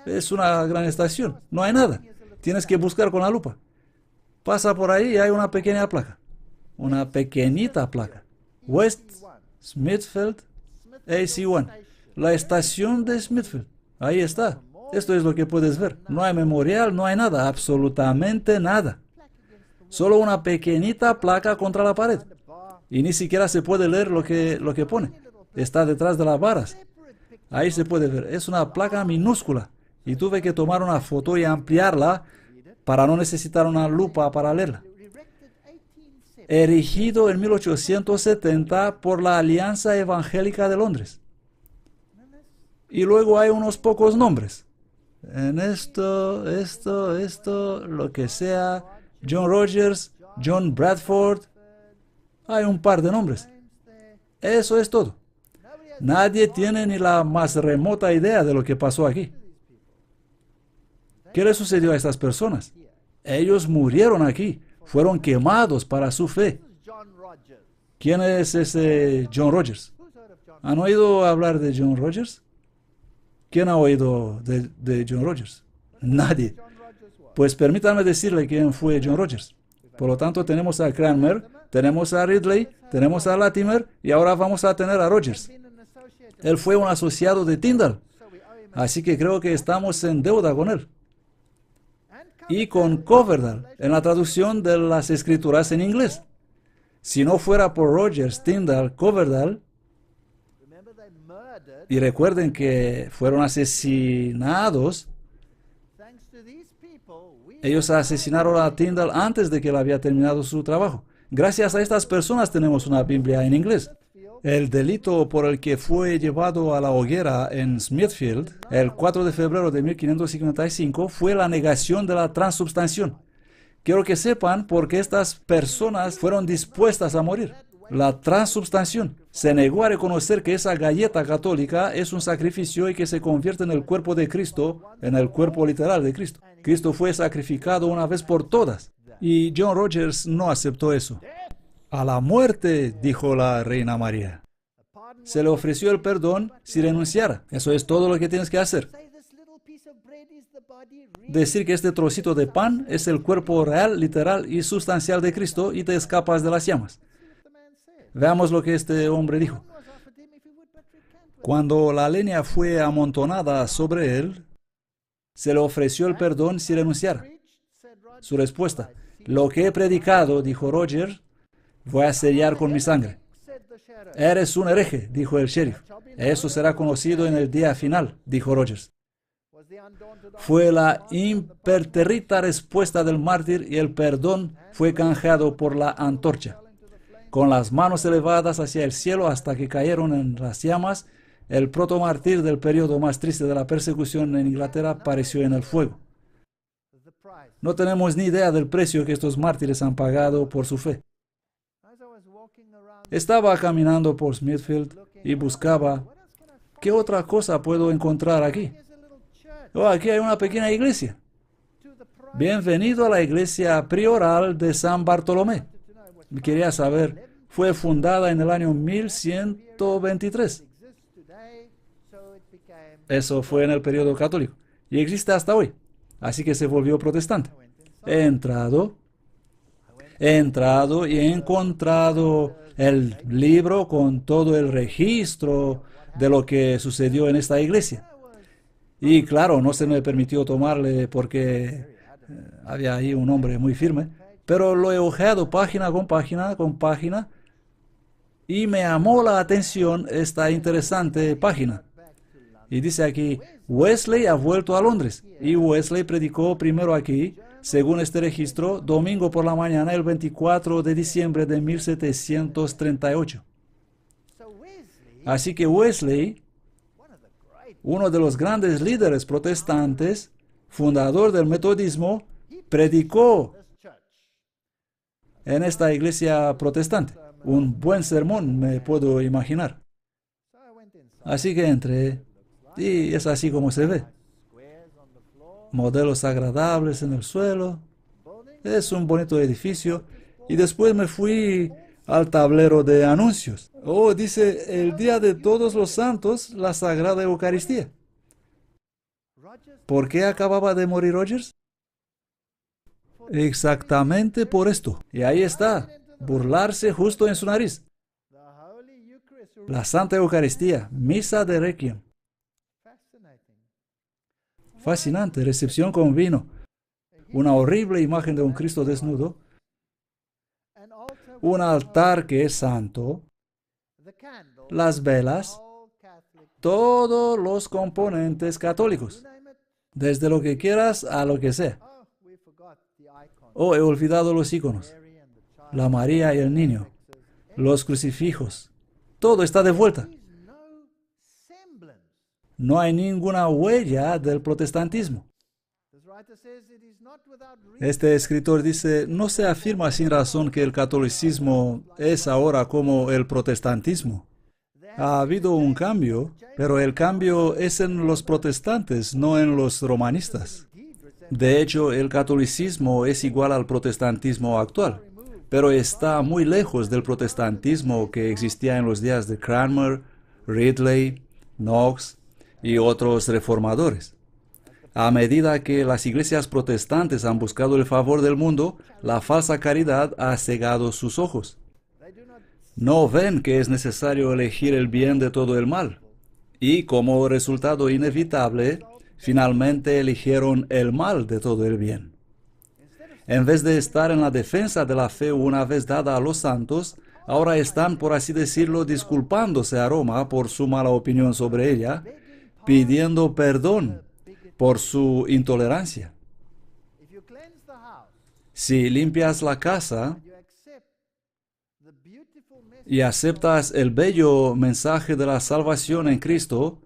es una gran estación. No hay nada. Tienes que buscar con la lupa. Pasa por ahí y hay una pequeña placa. Una pequeñita placa. West Smithfield AC1. La estación de Smithfield. Ahí está. Esto es lo que puedes ver. No hay memorial, no hay nada. Absolutamente nada. Solo una pequeñita placa contra la pared. Y ni siquiera se puede leer lo que pone. Está detrás de las varas. Ahí se puede ver. Es una placa minúscula. Y tuve que tomar una foto y ampliarla para no necesitar una lupa para leerla. Erigido en 1870 por la Alianza Evangélica de Londres. Y luego hay unos pocos nombres. En esto, lo que sea. John Rogers, John Bradford. Hay un par de nombres. Eso es todo. Nadie tiene ni la más remota idea de lo que pasó aquí. ¿Qué le sucedió a estas personas? Ellos murieron aquí. Fueron quemados para su fe. ¿Quién es ese John Rogers? ¿Han oído hablar de John Rogers? ¿Quién ha oído de John Rogers? Nadie. Pues permítanme decirle quién fue John Rogers. Por lo tanto, tenemos a Cranmer, tenemos a Ridley, tenemos a Latimer y ahora vamos a tener a Rogers. Él fue un asociado de Tyndall. Así que creo que estamos en deuda con él. Y con Coverdale, en la traducción de las escrituras en inglés. Si no fuera por Rogers, Tyndall, Coverdale, y recuerden que fueron asesinados, ellos asesinaron a Tyndall antes de que él había terminado su trabajo. Gracias a estas personas tenemos una Biblia en inglés. El delito por el que fue llevado a la hoguera en Smithfield el 4 de febrero de 1555 fue la negación de la transubstanciación. Quiero que sepan por qué estas personas fueron dispuestas a morir. La transubstanciación se negó a reconocer que esa galleta católica es un sacrificio y que se convierte en el cuerpo de Cristo, en el cuerpo literal de Cristo. Cristo fue sacrificado una vez por todas. Y John Rogers no aceptó eso. A la muerte, dijo la Reina María. Se le ofreció el perdón si renunciara. Eso es todo lo que tienes que hacer. Decir que este trocito de pan es el cuerpo real, literal y sustancial de Cristo y te escapas de las llamas. Veamos lo que este hombre dijo. Cuando la leña fue amontonada sobre él, se le ofreció el perdón si renunciara. Su respuesta: lo que he predicado, dijo Roger, voy a sellar con mi sangre. Eres un hereje, dijo el sheriff. Eso será conocido en el día final, dijo Rogers. Fue la impertérrita respuesta del mártir y el perdón fue canjeado por la antorcha. Con las manos elevadas hacia el cielo hasta que cayeron en las llamas, el protomártir del periodo más triste de la persecución en Inglaterra pereció en el fuego. No tenemos ni idea del precio que estos mártires han pagado por su fe. Estaba caminando por Smithfield y buscaba, ¿qué otra cosa puedo encontrar aquí? Oh, aquí hay una pequeña iglesia. Bienvenido a la iglesia prioral de San Bartolomé. Quería saber, fue fundada en el año 1123. Eso fue en el periodo católico y existe hasta hoy. Así que se volvió protestante. He entrado y he encontrado el libro con todo el registro de lo que sucedió en esta iglesia. Y claro, no se me permitió tomarle porque había ahí un hombre muy firme, pero lo he hojeado página con página y me llamó la atención esta interesante página. Y dice aquí, Wesley ha vuelto a Londres y Wesley predicó primero aquí, según este registro, domingo por la mañana, el 24 de diciembre de 1738. Así que Wesley, uno de los grandes líderes protestantes, fundador del metodismo, predicó en esta iglesia protestante. Un buen sermón, me puedo imaginar. Así que entré y es así como se ve. Modelos agradables en el suelo. Es un bonito edificio. Y después me fui al tablero de anuncios. Oh, dice, el día de todos los santos, la Sagrada Eucaristía. ¿Por qué acababa de morir Rogers? Exactamente por esto. Y ahí está, burlarse justo en su nariz. La Santa Eucaristía, misa de Requiem. Fascinante, recepción con vino. Una horrible imagen de un Cristo desnudo. Un altar que es santo. Las velas. Todos los componentes católicos. Desde lo que quieras a lo que sea. Oh, he olvidado los iconos. La María y el niño. Los crucifijos. Todo está de vuelta. No hay ninguna huella del protestantismo. Este escritor dice, no se afirma sin razón que el catolicismo es ahora como el protestantismo. Ha habido un cambio, pero el cambio es en los protestantes, no en los romanistas. De hecho, el catolicismo es igual al protestantismo actual, pero está muy lejos del protestantismo que existía en los días de Cranmer, Ridley, Knox y otros reformadores. A medida que las iglesias protestantes han buscado el favor del mundo, la falsa caridad ha cegado sus ojos. No ven que es necesario elegir el bien de todo el mal. Y como resultado inevitable, finalmente eligieron el mal de todo el bien. En vez de estar en la defensa de la fe una vez dada a los santos, ahora están, por así decirlo, disculpándose a Roma por su mala opinión sobre ella, pidiendo perdón por su intolerancia. Si limpias la casa y aceptas el bello mensaje de la salvación en Cristo,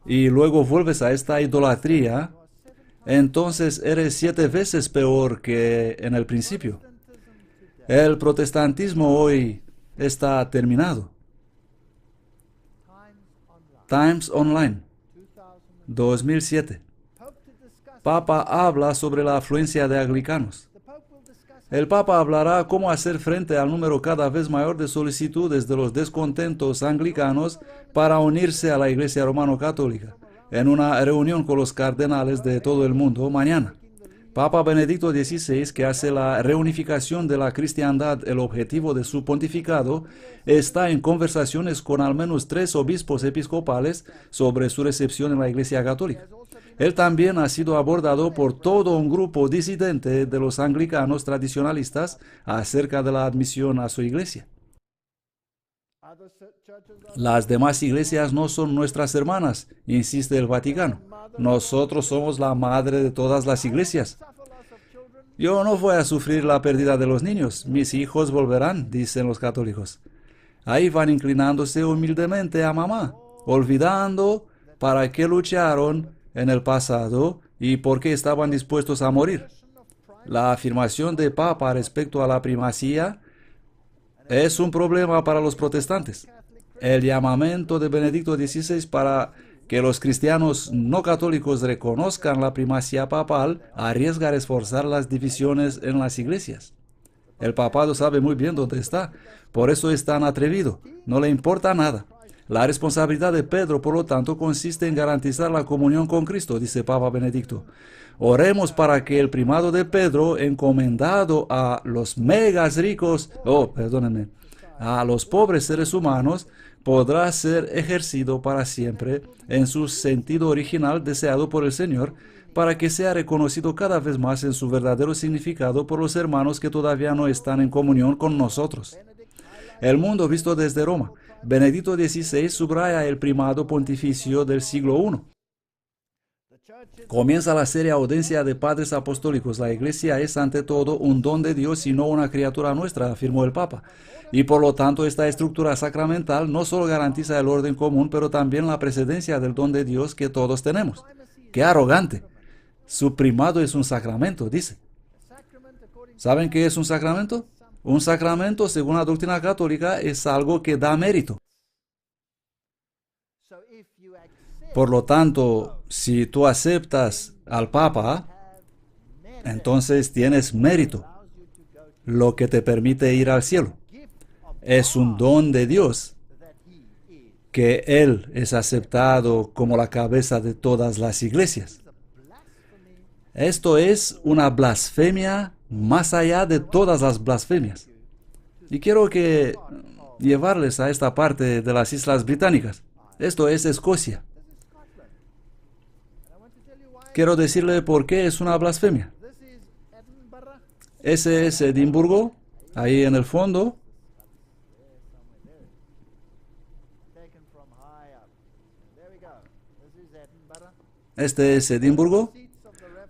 y luego vuelves a esta idolatría, entonces eres 7 veces peor que en el principio. El protestantismo hoy está terminado. Times Online, 2007. Papa habla sobre la afluencia de anglicanos. El Papa hablará cómo hacer frente al número cada vez mayor de solicitudes de los descontentos anglicanos para unirse a la Iglesia Romano-Católica, en una reunión con los cardenales de todo el mundo mañana. Papa Benedicto XVI, que hace la reunificación de la cristiandad el objetivo de su pontificado, está en conversaciones con al menos 3 obispos episcopales sobre su recepción en la Iglesia Católica. Él también ha sido abordado por todo un grupo disidente de los anglicanos tradicionalistas acerca de la admisión a su iglesia. Las demás iglesias no son nuestras hermanas, insiste el Vaticano. Nosotros somos la madre de todas las iglesias. Yo no voy a sufrir la pérdida de los niños. Mis hijos volverán, dicen los católicos. Ahí van inclinándose humildemente a mamá, olvidando para qué lucharon en el pasado y por qué estaban dispuestos a morir. La afirmación de Papa respecto a la primacía es un problema para los protestantes. El llamamiento de Benedicto XVI para que los cristianos no católicos reconozcan la primacía papal arriesga a reforzar las divisiones en las iglesias. El papado sabe muy bien dónde está, por eso es tan atrevido, no le importa nada. La responsabilidad de Pedro, por lo tanto, consiste en garantizar la comunión con Cristo, dice Papa Benedicto. Oremos para que el primado de Pedro, encomendado a los megas ricos, a los pobres seres humanos, podrá ser ejercido para siempre en su sentido original deseado por el Señor, para que sea reconocido cada vez más en su verdadero significado por los hermanos que todavía no están en comunión con nosotros. El mundo visto desde Roma. Benedicto XVI subraya el primado pontificio del siglo I. Comienza la serie Audiencia de Padres Apostólicos. La Iglesia es ante todo un don de Dios y no una criatura nuestra, afirmó el Papa. Y por lo tanto, esta estructura sacramental no solo garantiza el orden común, pero también la precedencia del don de Dios que todos tenemos. ¡Qué arrogante! Su primado es un sacramento, dice. ¿Saben qué es un sacramento? Un sacramento, según la doctrina católica, es algo que da mérito. Por lo tanto, si tú aceptas al Papa, entonces tienes mérito, lo que te permite ir al cielo. Es un don de Dios que Él es aceptado como la cabeza de todas las iglesias. Esto es una blasfemia más allá de todas las blasfemias. Y quiero llevarles a esta parte de las Islas Británicas. Esto es Escocia. Quiero decirle por qué es una blasfemia. Ese es Edimburgo, ahí en el fondo. Este es Edimburgo,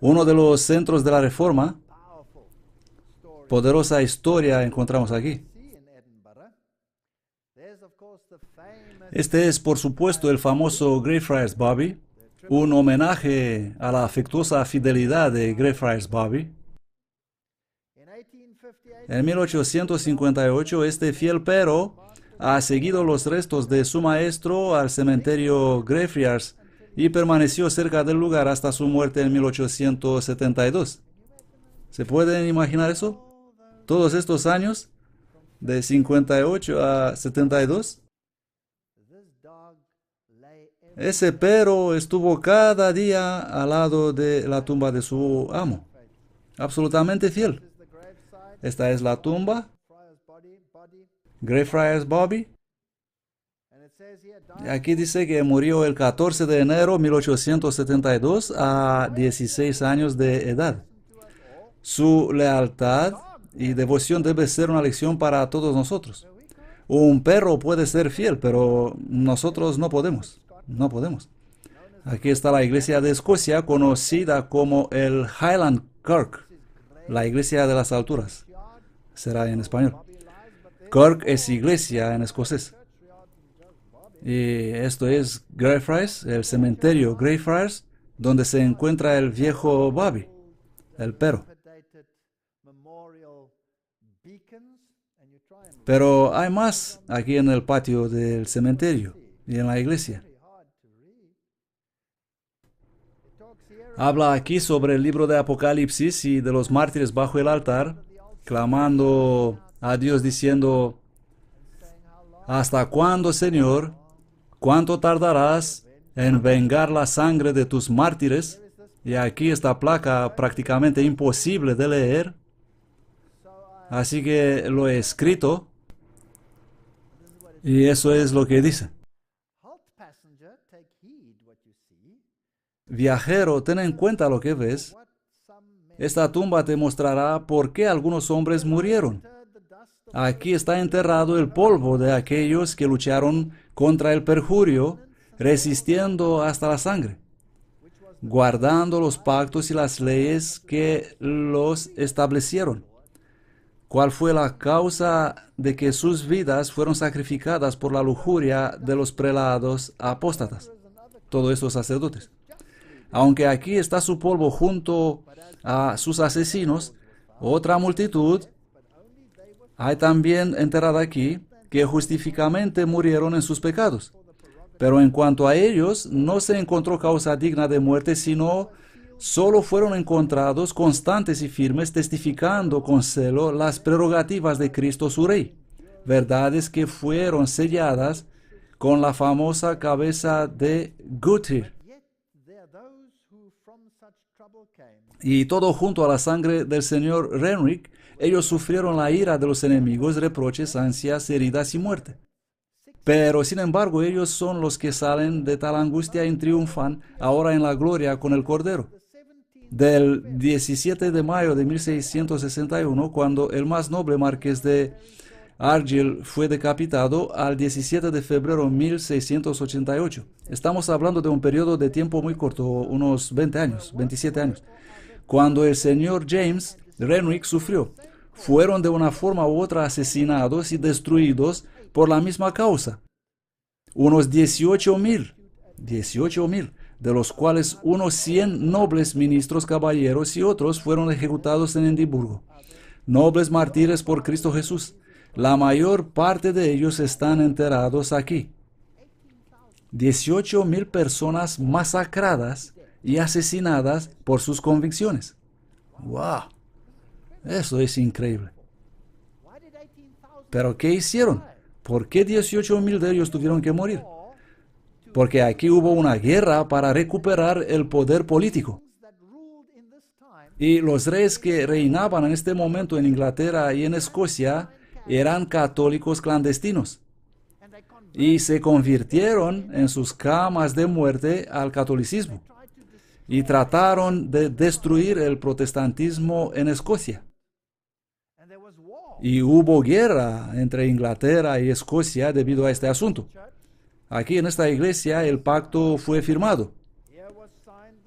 uno de los centros de la Reforma. Poderosa historia encontramos aquí. Este es, por supuesto, el famoso Greyfriars Bobby, un homenaje a la afectuosa fidelidad de Greyfriars Bobby. En 1858, este fiel pero ha seguido los restos de su maestro al cementerio Greyfriars y permaneció cerca del lugar hasta su muerte en 1872. ¿Se pueden imaginar eso? Todos estos años, de 58 a 72. Ese perro estuvo cada día al lado de la tumba de su amo, absolutamente fiel. Esta es la tumba, Greyfriars Bobby. Aquí dice que murió el 14 de enero de 1872 a 16 años de edad. Su lealtad y devoción debe ser una lección para todos nosotros. Un perro puede ser fiel, pero nosotros no podemos. No podemos. Aquí está la iglesia de Escocia, conocida como el Highland Kirk, la iglesia de las alturas. Será en español. Kirk es iglesia en escocés. Y esto es Greyfriars, el cementerio Greyfriars, donde se encuentra el viejo Bobby, el perro. Pero hay más aquí en el patio del cementerio y en la iglesia. Habla aquí sobre el libro de Apocalipsis y de los mártires bajo el altar, clamando a Dios diciendo: ¿hasta cuándo, Señor? ¿Cuánto tardarás en vengar la sangre de tus mártires? Y aquí esta placa prácticamente imposible de leer. Así que lo he escrito. Y eso es lo que dice. Viajero, ten en cuenta lo que ves. Esta tumba te mostrará por qué algunos hombres murieron. Aquí está enterrado el polvo de aquellos que lucharon contra el perjurio, resistiendo hasta la sangre, guardando los pactos y las leyes que los establecieron. ¿Cuál fue la causa de que sus vidas fueron sacrificadas por la lujuria de los prelados apóstatas? Todos estos sacerdotes. Aunque aquí está su polvo junto a sus asesinos, otra multitud hay también enterrada aquí que justificamente murieron en sus pecados. Pero en cuanto a ellos, no se encontró causa digna de muerte, sino solo fueron encontrados constantes y firmes, testificando con celo las prerrogativas de Cristo su Rey, verdades que fueron selladas con la famosa cabeza de Guthrie. Y todo junto a la sangre del señor Renwick, ellos sufrieron la ira de los enemigos, reproches, ansias, heridas y muerte. Pero, sin embargo, ellos son los que salen de tal angustia y triunfan ahora en la gloria con el Cordero. Del 17 de mayo de 1661, cuando el más noble marqués de Argyll fue decapitado al 17 de febrero de 1688. Estamos hablando de un periodo de tiempo muy corto, unos 20 años, 27 años. Cuando el señor James Renwick sufrió, fueron de una forma u otra asesinados y destruidos por la misma causa. Unos 18,000, de los cuales unos 100 nobles ministros, caballeros y otros fueron ejecutados en Edimburgo. Nobles mártires por Cristo Jesús. La mayor parte de ellos están enterrados aquí. 18,000 personas masacradas y asesinadas por sus convicciones. ¡Wow! Eso es increíble. ¿Pero qué hicieron? ¿Por qué 18,000 de ellos tuvieron que morir? Porque aquí hubo una guerra para recuperar el poder político. Y los reyes que reinaban en este momento en Inglaterra y en Escocia eran católicos clandestinos. Y se convirtieron en sus camas de muerte al catolicismo. Y trataron de destruir el protestantismo en Escocia. Y hubo guerra entre Inglaterra y Escocia debido a este asunto. Aquí en esta iglesia el pacto fue firmado.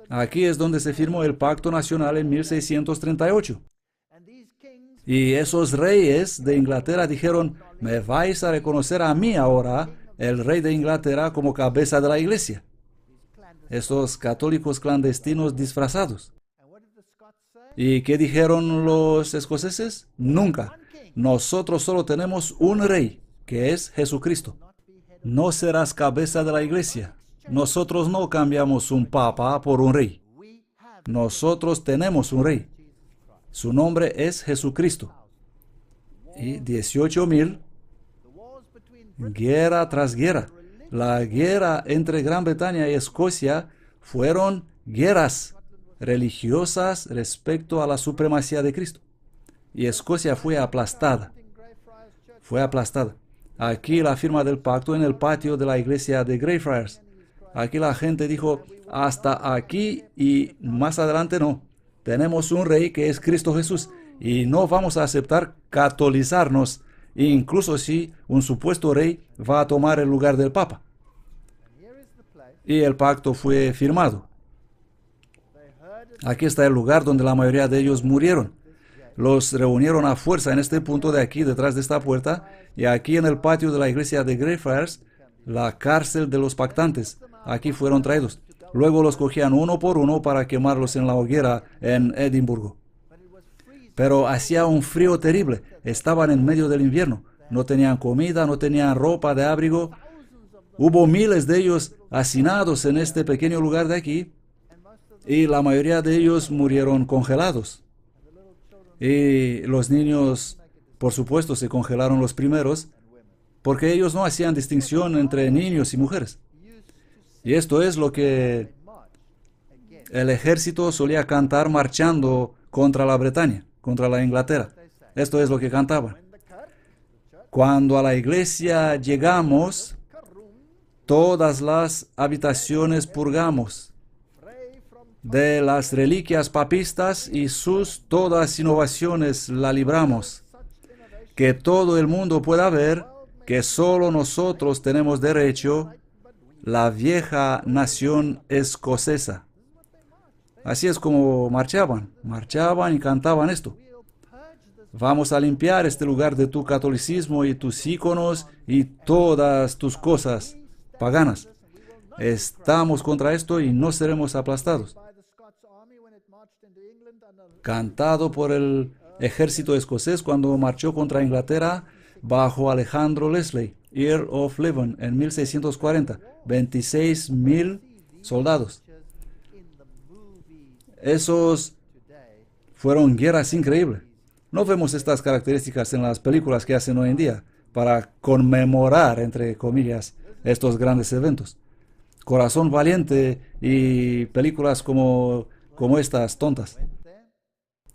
Aquí es donde se firmó el pacto nacional en 1638. Y esos reyes de Inglaterra dijeron, me vais a reconocer a mí ahora, el rey de Inglaterra, como cabeza de la iglesia. Estos católicos clandestinos disfrazados. ¿Y qué dijeron los escoceses? Nunca. Nosotros solo tenemos un rey, que es Jesucristo. No serás cabeza de la iglesia. Nosotros no cambiamos un papa por un rey. Nosotros tenemos un rey. Su nombre es Jesucristo. Y 18,000, guerra tras guerra. La guerra entre Gran Bretaña y Escocia fueron guerras religiosas respecto a la supremacía de Cristo. Y Escocia fue aplastada. Fue aplastada. Aquí la firma del pacto en el patio de la iglesia de Greyfriars. Aquí la gente dijo, hasta aquí y más adelante no. Tenemos un rey que es Cristo Jesús y no vamos a aceptar catolizarnos, incluso si un supuesto rey va a tomar el lugar del Papa. Y el pacto fue firmado. Aquí está el lugar donde la mayoría de ellos murieron. Los reunieron a fuerza en este punto de aquí, detrás de esta puerta, y aquí en el patio de la iglesia de Greyfriars, la cárcel de los pactantes. Aquí fueron traídos. Luego los cogían uno por uno para quemarlos en la hoguera en Edimburgo. Pero hacía un frío terrible. Estaban en medio del invierno. No tenían comida, no tenían ropa de abrigo. Hubo miles de ellos hacinados en este pequeño lugar de aquí, y la mayoría de ellos murieron congelados. Y los niños, por supuesto, se congelaron los primeros, porque ellos no hacían distinción entre niños y mujeres. Y esto es lo que el ejército solía cantar marchando contra la Bretaña, contra la Inglaterra. Esto es lo que cantaban. Cuando a la iglesia llegamos, todas las habitaciones purgamos de las reliquias papistas y sus todas innovaciones la libramos. Que todo el mundo pueda ver que solo nosotros tenemos derecho, la vieja nación escocesa. Así es como marchaban y cantaban esto. Vamos a limpiar este lugar de tu catolicismo y tus íconos y todas tus cosas paganas. Estamos contra esto y no seremos aplastados. Cantado por el ejército escocés cuando marchó contra Inglaterra bajo Alejandro Leslie, Earl of Leven, en 1640. 26,000 soldados. Esos fueron guerras increíbles. No vemos estas características en las películas que hacen hoy en día para conmemorar, entre comillas, estos grandes eventos. Corazón Valiente y películas como estas tontas.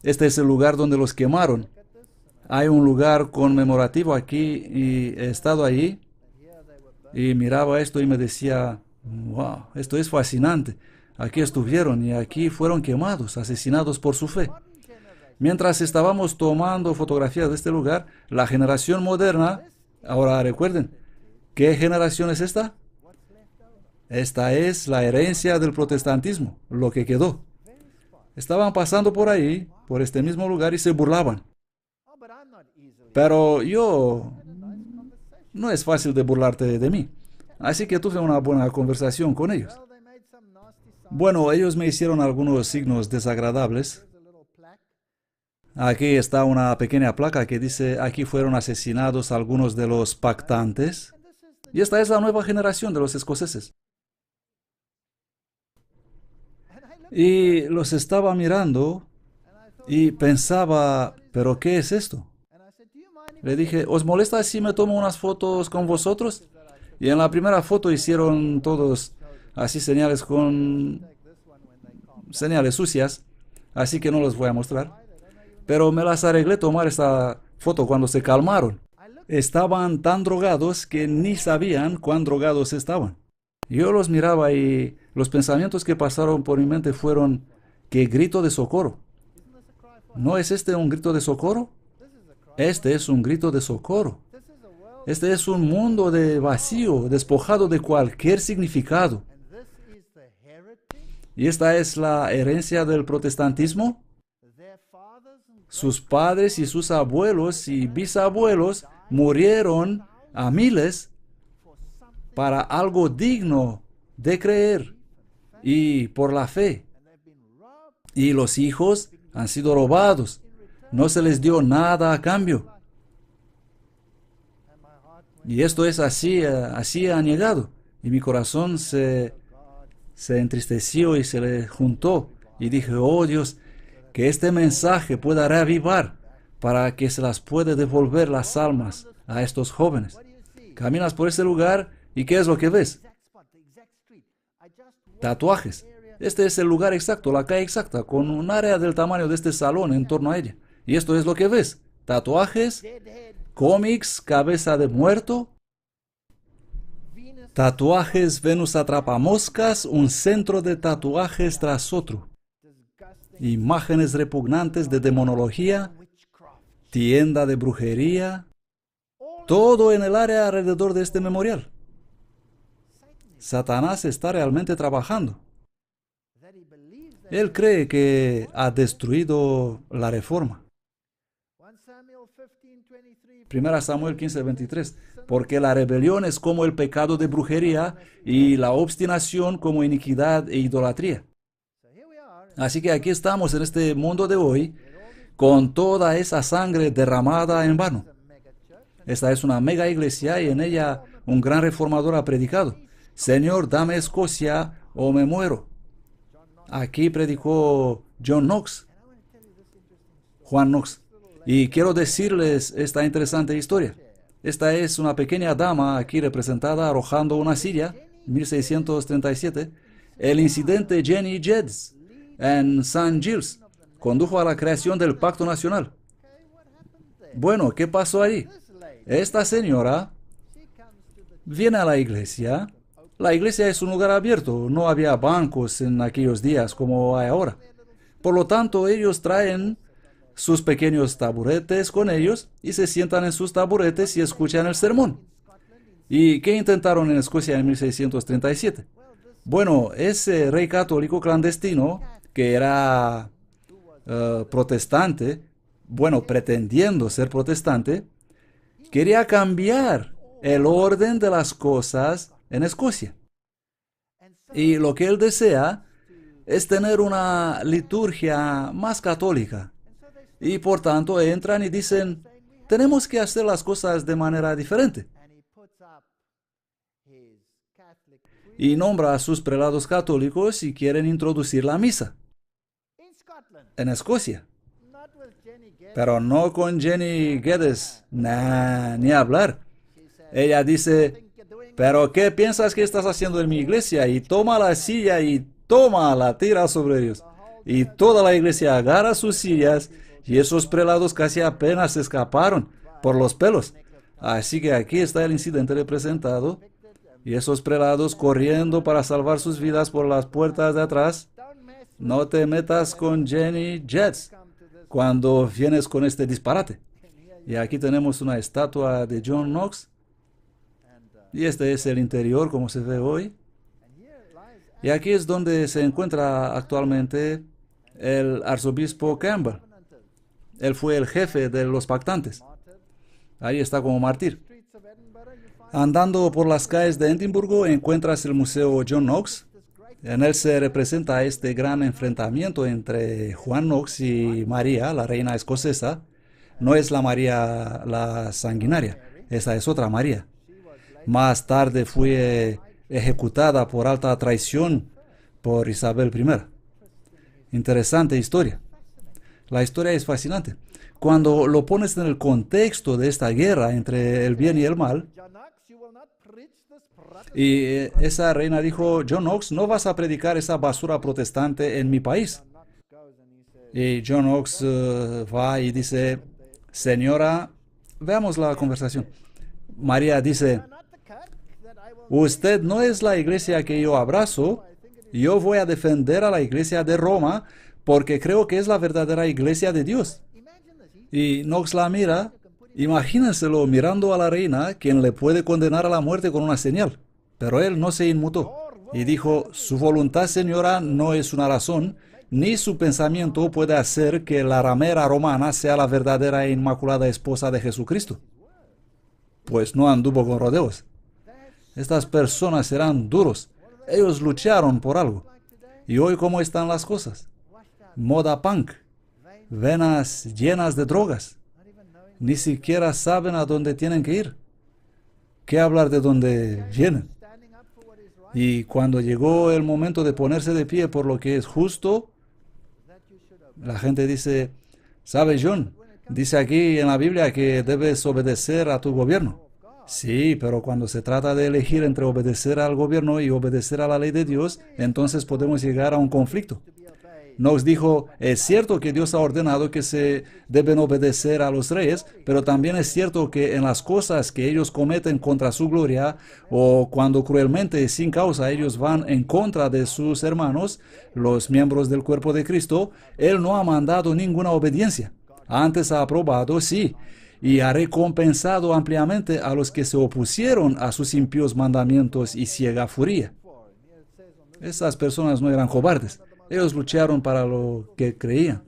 Este es el lugar donde los quemaron. Hay un lugar conmemorativo aquí y he estado allí y miraba esto y me decía, wow, esto es fascinante. Aquí estuvieron y aquí fueron quemados, asesinados por su fe. Mientras estábamos tomando fotografías de este lugar, la generación moderna, ahora recuerden, ¿qué generación es esta? Esta es la herencia del protestantismo, lo que quedó. Estaban pasando por ahí, por este mismo lugar, y se burlaban. Pero yo, no es fácil de burlarte de mí. Así que tuve una buena conversación con ellos. Bueno, ellos me hicieron algunos signos desagradables. Aquí está una pequeña placa que dice, aquí fueron asesinados algunos de los pactantes. Y esta es la nueva generación de los escoceses. Y los estaba mirando y pensaba, ¿pero qué es esto? Le dije, ¿os molesta si me tomo unas fotos con vosotros? Y en la primera foto hicieron todos así señales con señales sucias, así que no los voy a mostrar. Pero me las arreglé tomar esta foto cuando se calmaron. Estaban tan drogados que ni sabían cuán drogados estaban. Yo los miraba y los pensamientos que pasaron por mi mente fueron, ¿qué grito de socorro? ¿No es este un grito de socorro? Este es un grito de socorro. Este es un mundo de vacío, despojado de cualquier significado. ¿Y esta es la herencia del protestantismo? Sus padres y sus abuelos y bisabuelos murieron a miles para algo digno de creer y por la fe. Y los hijos han sido robados. No se les dio nada a cambio. Y esto es así, así ha llegado. Y mi corazón se entristeció y se le juntó. Y dije, oh Dios, que este mensaje pueda reavivar para que se las pueda devolver las almas a estos jóvenes. Caminas por ese lugar y ¿qué es lo que ves? Tatuajes. Este es el lugar exacto, la calle exacta, con un área del tamaño de este salón en torno a ella. Y esto es lo que ves. Tatuajes, cómics, cabeza de muerto, tatuajes, Venus atrapamoscas, un centro de tatuajes tras otro. Imágenes repugnantes de demonología, tienda de brujería, todo en el área alrededor de este memorial. Satanás está realmente trabajando. Él cree que ha destruido la reforma. 1 Samuel 15:23, porque la rebelión es como el pecado de brujería y la obstinación como iniquidad e idolatría. Así que aquí estamos en este mundo de hoy con toda esa sangre derramada en vano. Esta es una mega iglesia y en ella un gran reformador ha predicado, Señor, dame Escocia o me muero. Aquí predicó John Knox, Juan Knox. Y quiero decirles esta interesante historia. Esta es una pequeña dama aquí representada arrojando una silla, 1637. El incidente Jenny Jedds en St. Giles condujo a la creación del Pacto Nacional. Bueno, ¿qué pasó ahí? Esta señora viene a la iglesia. La iglesia es un lugar abierto, no había bancos en aquellos días como hay ahora. Por lo tanto, ellos traen sus pequeños taburetes con ellos y se sientan en sus taburetes y escuchan el sermón. ¿Y qué intentaron en Escocia en 1637? Bueno, ese rey católico clandestino, que era protestante, bueno, pretendiendo ser protestante, quería cambiar el orden de las cosas en Escocia. Y lo que él desea es tener una liturgia más católica. Y por tanto entran y dicen, tenemos que hacer las cosas de manera diferente. Y nombra a sus prelados católicos y quieren introducir la misa en Escocia. Pero no con Jenny Geddes, ni hablar. Ella dice, ¿pero qué piensas que estás haciendo en mi iglesia? Y toma la silla y toma la tira sobre ellos. Y toda la iglesia agarra sus sillas y esos prelados casi apenas se escaparon por los pelos. Así que aquí está el incidente representado. Y esos prelados corriendo para salvar sus vidas por las puertas de atrás. No te metas con Jenny Jedds. cuando vienes con este disparate? Y aquí tenemos una estatua de John Knox. Y este es el interior, como se ve hoy. Y aquí es donde se encuentra actualmente el arzobispo Campbell. Él fue el jefe de los pactantes. Ahí está como mártir. Andando por las calles de Edimburgo encuentras el Museo John Knox. En él se representa este gran enfrentamiento entre Juan Knox y María, la reina escocesa. No es la María la sanguinaria, esa es otra María. Más tarde fue ejecutada por alta traición por Isabel I. Interesante historia. La historia es fascinante. Cuando lo pones en el contexto de esta guerra entre el bien y el mal, y esa reina dijo, John Knox, no vas a predicar esa basura protestante en mi país. Y John Knox va y dice, señora, veamos la conversación. María dice, usted no es la iglesia que yo abrazo, yo voy a defender a la iglesia de Roma porque creo que es la verdadera iglesia de Dios. Y Knox la mira, imagínenselo mirando a la reina, quien le puede condenar a la muerte con una señal. Pero él no se inmutó y dijo, su voluntad, señora, no es una razón, ni su pensamiento puede hacer que la ramera romana sea la verdadera e inmaculada esposa de Jesucristo. Pues no anduvo con rodeos. Estas personas eran duros. Ellos lucharon por algo. ¿Y hoy cómo están las cosas? Moda punk. Venas llenas de drogas. Ni siquiera saben a dónde tienen que ir. ¿Qué hablar de dónde vienen? Y cuando llegó el momento de ponerse de pie por lo que es justo, la gente dice, ¿sabes, John? Dice aquí en la Biblia que debes obedecer a tu gobierno. Sí, pero cuando se trata de elegir entre obedecer al gobierno y obedecer a la ley de Dios, entonces podemos llegar a un conflicto. Knox dijo, es cierto que Dios ha ordenado que se deben obedecer a los reyes, pero también es cierto que en las cosas que ellos cometen contra su gloria, o cuando cruelmente y sin causa ellos van en contra de sus hermanos, los miembros del cuerpo de Cristo, Él no ha mandado ninguna obediencia. Antes ha aprobado, sí, y ha recompensado ampliamente a los que se opusieron a sus impíos mandamientos y ciega furia. Esas personas no eran cobardes. Ellos lucharon para lo que creían.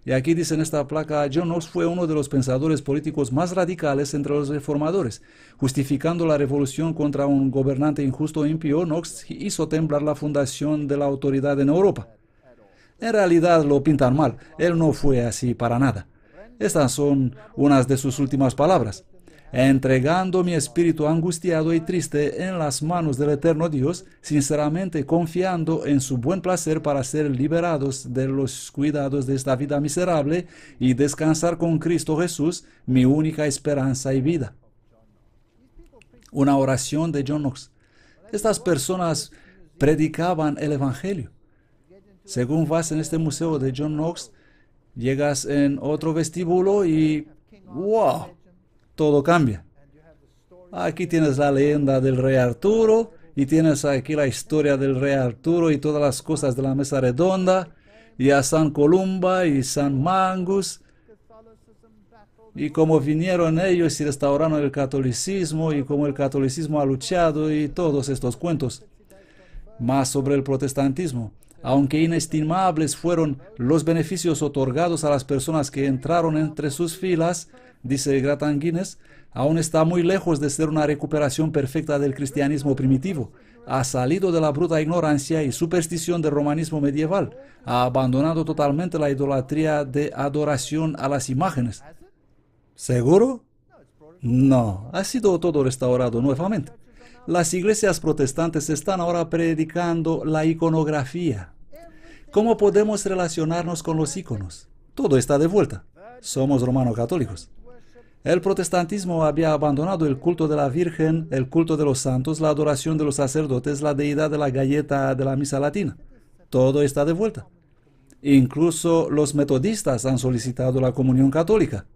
Y aquí dice en esta placa, John Knox fue uno de los pensadores políticos más radicales entre los reformadores. Justificando la revolución contra un gobernante injusto e impío, Knox hizo temblar la fundación de la autoridad en Europa. En realidad lo pintan mal. Él no fue así para nada. Estas son unas de sus últimas palabras. Entregando mi espíritu angustiado y triste en las manos del eterno Dios, sinceramente confiando en su buen placer para ser liberados de los cuidados de esta vida miserable y descansar con Cristo Jesús, mi única esperanza y vida. Una oración de John Knox. Estas personas predicaban el Evangelio. Según vas en este museo de John Knox, llegas en otro vestíbulo y ¡wow! Todo cambia. Aquí tienes la leyenda del rey Arturo y tienes aquí la historia del rey Arturo y todas las cosas de la mesa redonda y a San Columba y San Mangus y cómo vinieron ellos y restauraron el catolicismo y cómo el catolicismo ha luchado y todos estos cuentos. Más sobre el protestantismo. Aunque inestimables fueron los beneficios otorgados a las personas que entraron entre sus filas, dice Gratan Guinness, aún está muy lejos de ser una recuperación perfecta del cristianismo primitivo. Ha salido de la bruta ignorancia y superstición del romanismo medieval. Ha abandonado totalmente la idolatría de adoración a las imágenes. ¿Seguro? No, ha sido todo restaurado nuevamente. Las iglesias protestantes están ahora predicando la iconografía. ¿Cómo podemos relacionarnos con los íconos? Todo está de vuelta. Somos romano-católicos. El protestantismo había abandonado el culto de la Virgen, el culto de los santos, la adoración de los sacerdotes, la deidad de la galleta de la misa latina. Todo está de vuelta. Incluso los metodistas han solicitado la comunión católica,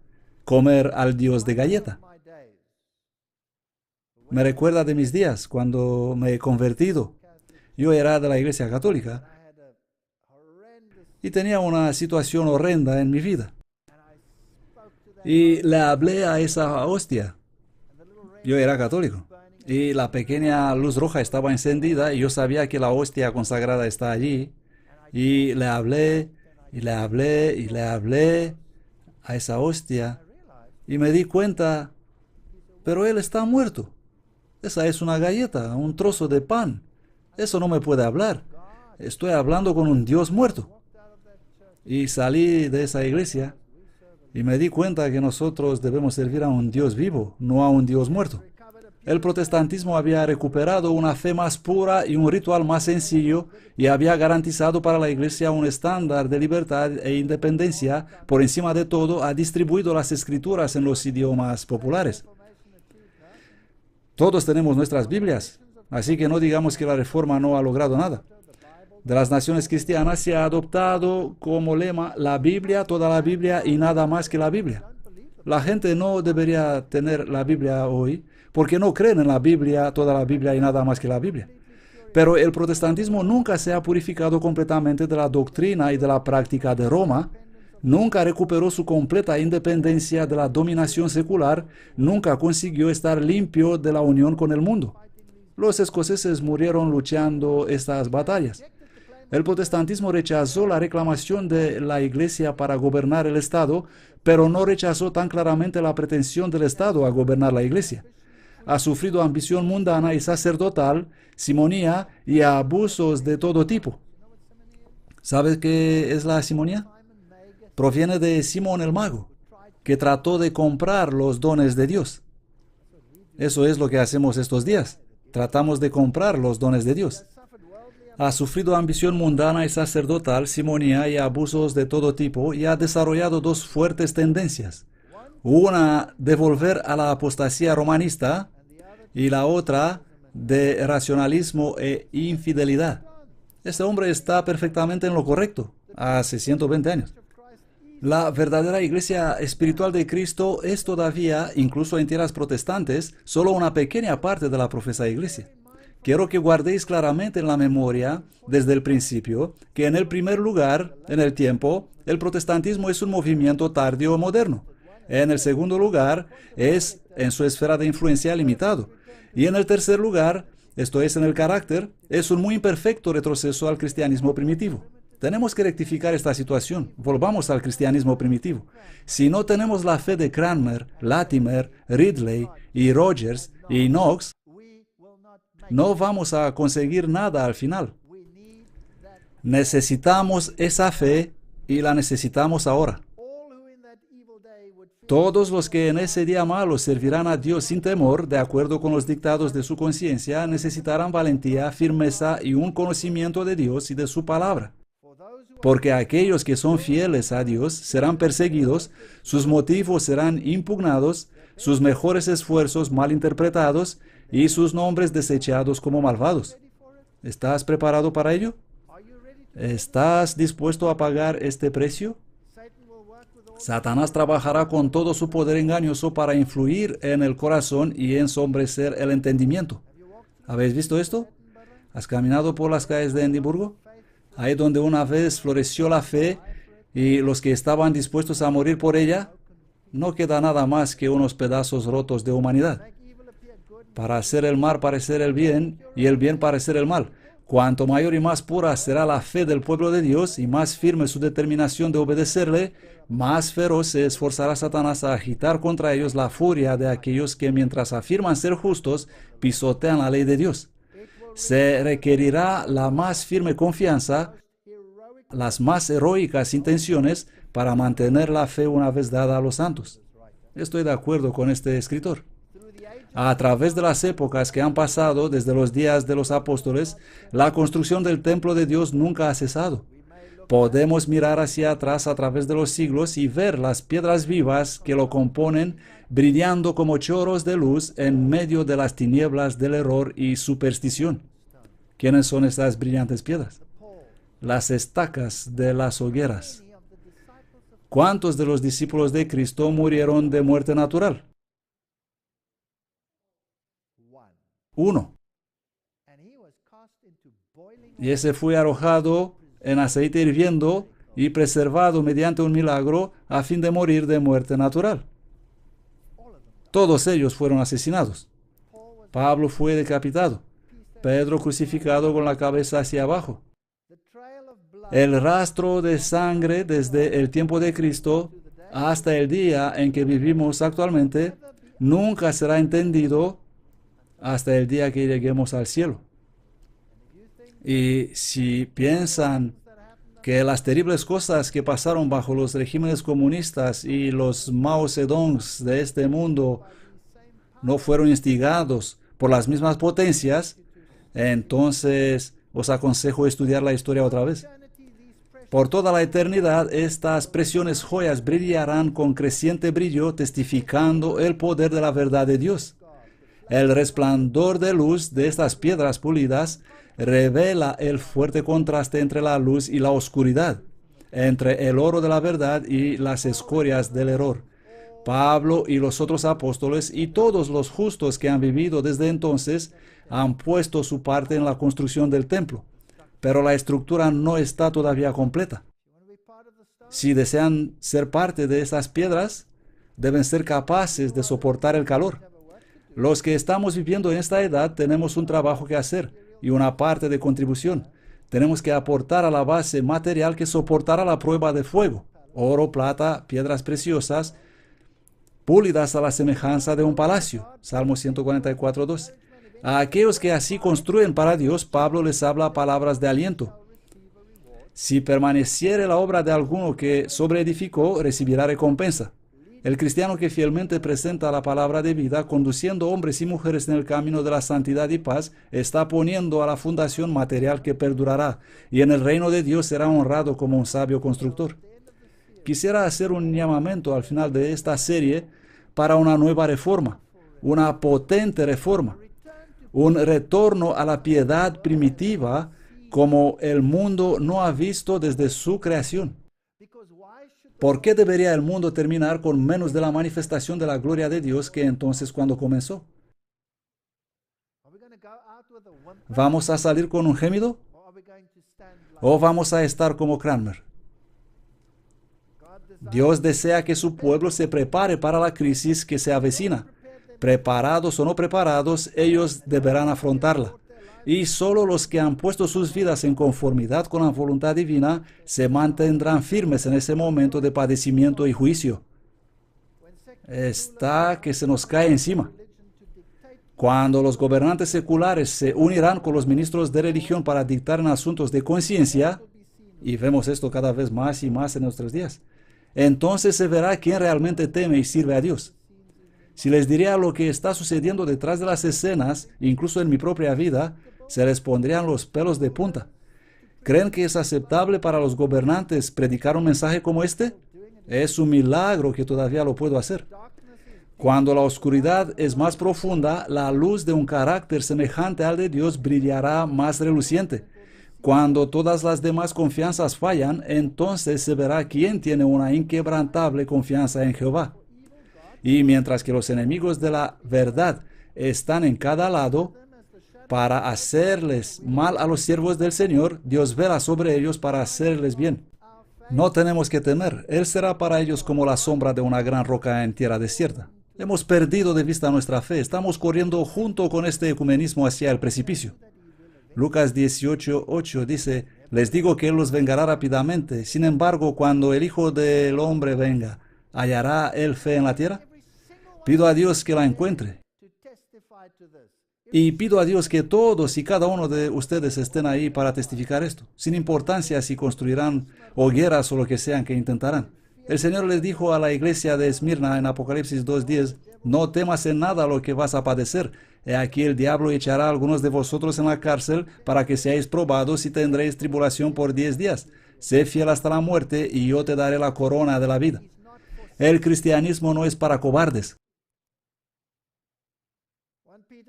comer al Dios de galleta. Me recuerda de mis días cuando me he convertido. Yo era de la Iglesia Católica y tenía una situación horrenda en mi vida. y le hablé a esa hostia. Yo era católico. Y la pequeña luz roja estaba encendida y yo sabía que la hostia consagrada está allí. Y le hablé, y le hablé, y le hablé a esa hostia. Y me di cuenta, pero él está muerto. Esa es una galleta, un trozo de pan. Eso no me puede hablar. Estoy hablando con un Dios muerto. Y salí de esa iglesia y me di cuenta que nosotros debemos servir a un Dios vivo, no a un Dios muerto. El protestantismo había recuperado una fe más pura y un ritual más sencillo y había garantizado para la Iglesia un estándar de libertad e independencia. Por encima de todo, ha distribuido las escrituras en los idiomas populares. Todos tenemos nuestras Biblias, así que no digamos que la Reforma no ha logrado nada. De las naciones cristianas se ha adoptado como lema la Biblia, toda la Biblia y nada más que la Biblia. La gente no debería tener la Biblia hoy porque no creen en la Biblia, toda la Biblia y nada más que la Biblia. Pero el protestantismo nunca se ha purificado completamente de la doctrina y de la práctica de Roma, nunca recuperó su completa independencia de la dominación secular, nunca consiguió estar limpio de la unión con el mundo. Los escoceses murieron luchando estas batallas. El protestantismo rechazó la reclamación de la Iglesia para gobernar el Estado, pero no rechazó tan claramente la pretensión del Estado a gobernar la Iglesia. Ha sufrido ambición mundana y sacerdotal, simonía y abusos de todo tipo. ¿Sabes qué es la simonía? Proviene de Simón el mago, que trató de comprar los dones de Dios. Eso es lo que hacemos estos días. Tratamos de comprar los dones de Dios. Ha sufrido ambición mundana y sacerdotal, simonía y abusos de todo tipo y ha desarrollado dos fuertes tendencias. Una de volver a la apostasía romanista y la otra de racionalismo e infidelidad. Este hombre está perfectamente en lo correcto, hace 120 años. La verdadera iglesia espiritual de Cristo es todavía, incluso en tierras protestantes, solo una pequeña parte de la profesa iglesia. Quiero que guardéis claramente en la memoria, desde el principio, que en el primer lugar, en el tiempo, el protestantismo es un movimiento tardío moderno. En el segundo lugar, es en su esfera de influencia limitado. Y en el tercer lugar, esto es en el carácter, es un muy imperfecto retroceso al cristianismo primitivo. Tenemos que rectificar esta situación. Volvamos al cristianismo primitivo. Si no tenemos la fe de Cranmer, Latimer, Ridley y Rogers y Knox, no vamos a conseguir nada al final. Necesitamos esa fe y la necesitamos ahora. Todos los que en ese día malo servirán a Dios sin temor, de acuerdo con los dictados de su conciencia, necesitarán valentía, firmeza y un conocimiento de Dios y de su palabra. Porque aquellos que son fieles a Dios serán perseguidos, sus motivos serán impugnados, sus mejores esfuerzos malinterpretados y sus nombres desechados como malvados. ¿Estás preparado para ello? ¿Estás dispuesto a pagar este precio? Satanás trabajará con todo su poder engañoso para influir en el corazón y ensombrecer el entendimiento. ¿Habéis visto esto? ¿Has caminado por las calles de Edimburgo? Ahí donde una vez floreció la fe y los que estaban dispuestos a morir por ella, no queda nada más que unos pedazos rotos de humanidad. Para hacer el mal parecer el bien y el bien parecer el mal. Cuanto mayor y más pura será la fe del pueblo de Dios y más firme su determinación de obedecerle, más feroz se esforzará Satanás a agitar contra ellos la furia de aquellos que mientras afirman ser justos, pisotean la ley de Dios. Se requerirá la más firme confianza, las más heroicas intenciones para mantener la fe una vez dada a los santos. Estoy de acuerdo con este escritor. A través de las épocas que han pasado desde los días de los apóstoles, la construcción del templo de Dios nunca ha cesado. Podemos mirar hacia atrás a través de los siglos y ver las piedras vivas que lo componen brillando como chorros de luz en medio de las tinieblas del error y superstición. ¿Quiénes son estas brillantes piedras? Las estacas de las hogueras. ¿Cuántos de los discípulos de Cristo murieron de muerte natural? 1. Y ese fue arrojado en aceite hirviendo y preservado mediante un milagro a fin de morir de muerte natural. Todos ellos fueron asesinados. Pablo fue decapitado. Pedro crucificado con la cabeza hacia abajo. El rastro de sangre desde el tiempo de Cristo hasta el día en que vivimos actualmente nunca será entendido hasta el día que lleguemos al cielo. Y si piensan que las terribles cosas que pasaron bajo los regímenes comunistas y los Mao Zedongs de este mundo no fueron instigados por las mismas potencias, entonces os aconsejo estudiar la historia otra vez. Por toda la eternidad, estas preciosas joyas brillarán con creciente brillo, testificando el poder de la verdad de Dios. El resplandor de luz de estas piedras pulidas revela el fuerte contraste entre la luz y la oscuridad, entre el oro de la verdad y las escorias del error. Pablo y los otros apóstoles y todos los justos que han vivido desde entonces han puesto su parte en la construcción del templo, pero la estructura no está todavía completa. Si desean ser parte de estas piedras, deben ser capaces de soportar el calor. Los que estamos viviendo en esta edad tenemos un trabajo que hacer y una parte de contribución. Tenemos que aportar a la base material que soportará la prueba de fuego: oro, plata, piedras preciosas, pulidas a la semejanza de un palacio. Salmo 144:2. A aquellos que así construyen para Dios, Pablo les habla palabras de aliento. Si permaneciere la obra de alguno que sobreedificó, recibirá recompensa. El cristiano que fielmente presenta la palabra de vida, conduciendo hombres y mujeres en el camino de la santidad y paz, está poniendo a la fundación material que perdurará, y en el reino de Dios será honrado como un sabio constructor. Quisiera hacer un llamamiento al final de esta serie para una nueva reforma, una potente reforma, un retorno a la piedad primitiva como el mundo no ha visto desde su creación. ¿Por qué debería el mundo terminar con menos de la manifestación de la gloria de Dios que entonces cuando comenzó? ¿Vamos a salir con un gemido? ¿O vamos a estar como Cranmer? Dios desea que su pueblo se prepare para la crisis que se avecina. Preparados o no preparados, ellos deberán afrontarla. Y solo los que han puesto sus vidas en conformidad con la voluntad divina se mantendrán firmes en ese momento de padecimiento y juicio. Está que se nos cae encima. Cuando los gobernantes seculares se unirán con los ministros de religión para dictar en asuntos de conciencia, y vemos esto cada vez más y más en nuestros días, entonces se verá quién realmente teme y sirve a Dios. Si les diría lo que está sucediendo detrás de las escenas, incluso en mi propia vida, se les pondrían los pelos de punta. ¿Creen que es aceptable para los gobernantes predicar un mensaje como este? Es un milagro que todavía lo puedo hacer. Cuando la oscuridad es más profunda, la luz de un carácter semejante al de Dios brillará más reluciente. Cuando todas las demás confianzas fallan, entonces se verá quién tiene una inquebrantable confianza en Jehová. Y mientras que los enemigos de la verdad están en cada lado para hacerles mal a los siervos del Señor, Dios vela sobre ellos para hacerles bien. No tenemos que temer. Él será para ellos como la sombra de una gran roca en tierra desierta. Hemos perdido de vista nuestra fe. Estamos corriendo junto con este ecumenismo hacia el precipicio. Lucas 18:8 dice: les digo que Él los vengará rápidamente. Sin embargo, cuando el Hijo del Hombre venga, ¿hallará Él fe en la tierra? Pido a Dios que la encuentre. Y pido a Dios que todos y cada uno de ustedes estén ahí para testificar esto, sin importancia si construirán hogueras o lo que sean que intentarán. El Señor les dijo a la iglesia de Esmirna en Apocalipsis 2:10: no temas en nada lo que vas a padecer. He aquí el diablo echará a algunos de vosotros en la cárcel para que seáis probados y tendréis tribulación por 10 días. Sé fiel hasta la muerte y yo te daré la corona de la vida. El cristianismo no es para cobardes.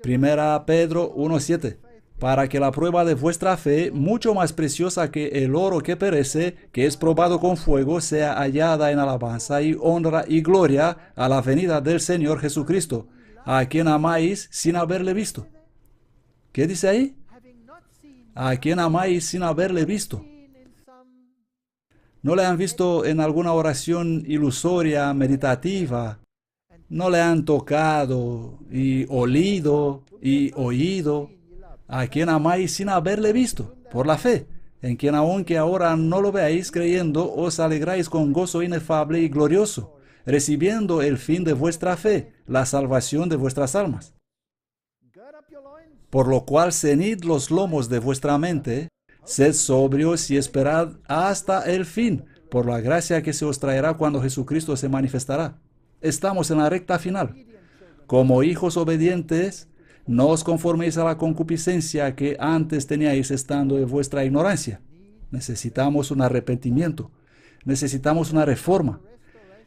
Primera Pedro 1:7. Para que la prueba de vuestra fe, mucho más preciosa que el oro que perece, que es probado con fuego, sea hallada en alabanza y honra y gloria a la venida del Señor Jesucristo, a quien amáis sin haberle visto. ¿Qué dice ahí? A quien amáis sin haberle visto. ¿No le han visto en alguna oración ilusoria, meditativa? ¿No le han tocado y olido y oído a quien amáis sin haberle visto, por la fe, en quien aunque ahora no lo veáis creyendo, os alegráis con gozo inefable y glorioso, recibiendo el fin de vuestra fe, la salvación de vuestras almas? Por lo cual ceñid los lomos de vuestra mente, sed sobrios y esperad hasta el fin, por la gracia que se os traerá cuando Jesucristo se manifestará. Estamos en la recta final. Como hijos obedientes, no os conforméis a la concupiscencia que antes teníais estando en vuestra ignorancia. Necesitamos un arrepentimiento. Necesitamos una reforma.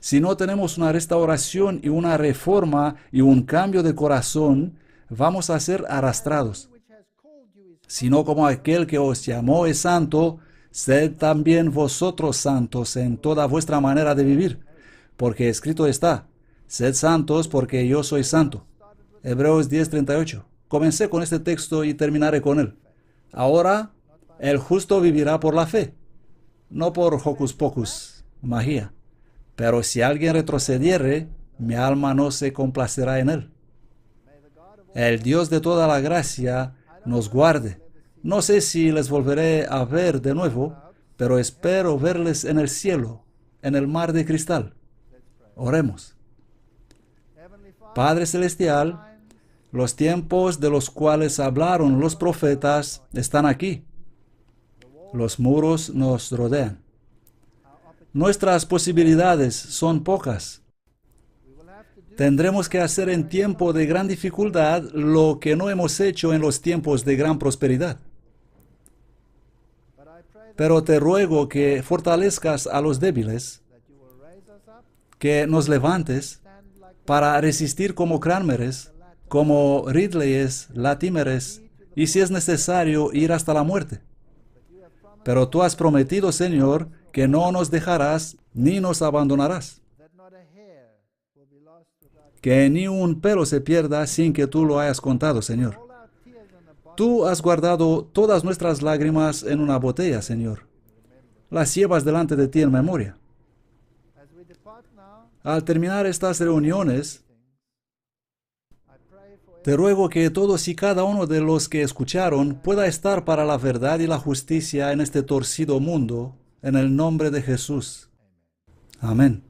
Si no tenemos una restauración y una reforma y un cambio de corazón, vamos a ser arrastrados. Sino como aquel que os llamó es santo, sed también vosotros santos en toda vuestra manera de vivir, porque escrito está, sed santos porque yo soy santo. Hebreos 10:38. Comencé con este texto y terminaré con él. Ahora, el justo vivirá por la fe, no por hocus pocus, magia. Pero si alguien retrocediere, mi alma no se complacerá en él. El Dios de toda la gracia nos guarde. No sé si les volveré a ver de nuevo, pero espero verles en el cielo, en el mar de cristal. Oremos. Padre Celestial, los tiempos de los cuales hablaron los profetas están aquí. Los muros nos rodean. Nuestras posibilidades son pocas. Tendremos que hacer en tiempo de gran dificultad lo que no hemos hecho en los tiempos de gran prosperidad. Pero te ruego que fortalezcas a los débiles, que nos levantes para resistir como Cranmeres, como Ridleyes, Latimeres, y si es necesario ir hasta la muerte. Pero tú has prometido, Señor, que no nos dejarás ni nos abandonarás. Que ni un pelo se pierda sin que tú lo hayas contado, Señor. Tú has guardado todas nuestras lágrimas en una botella, Señor. Las llevas delante de ti en memoria. Al terminar estas reuniones, te ruego que todos y cada uno de los que escucharon pueda estar para la verdad y la justicia en este torcido mundo, en el nombre de Jesús. Amén.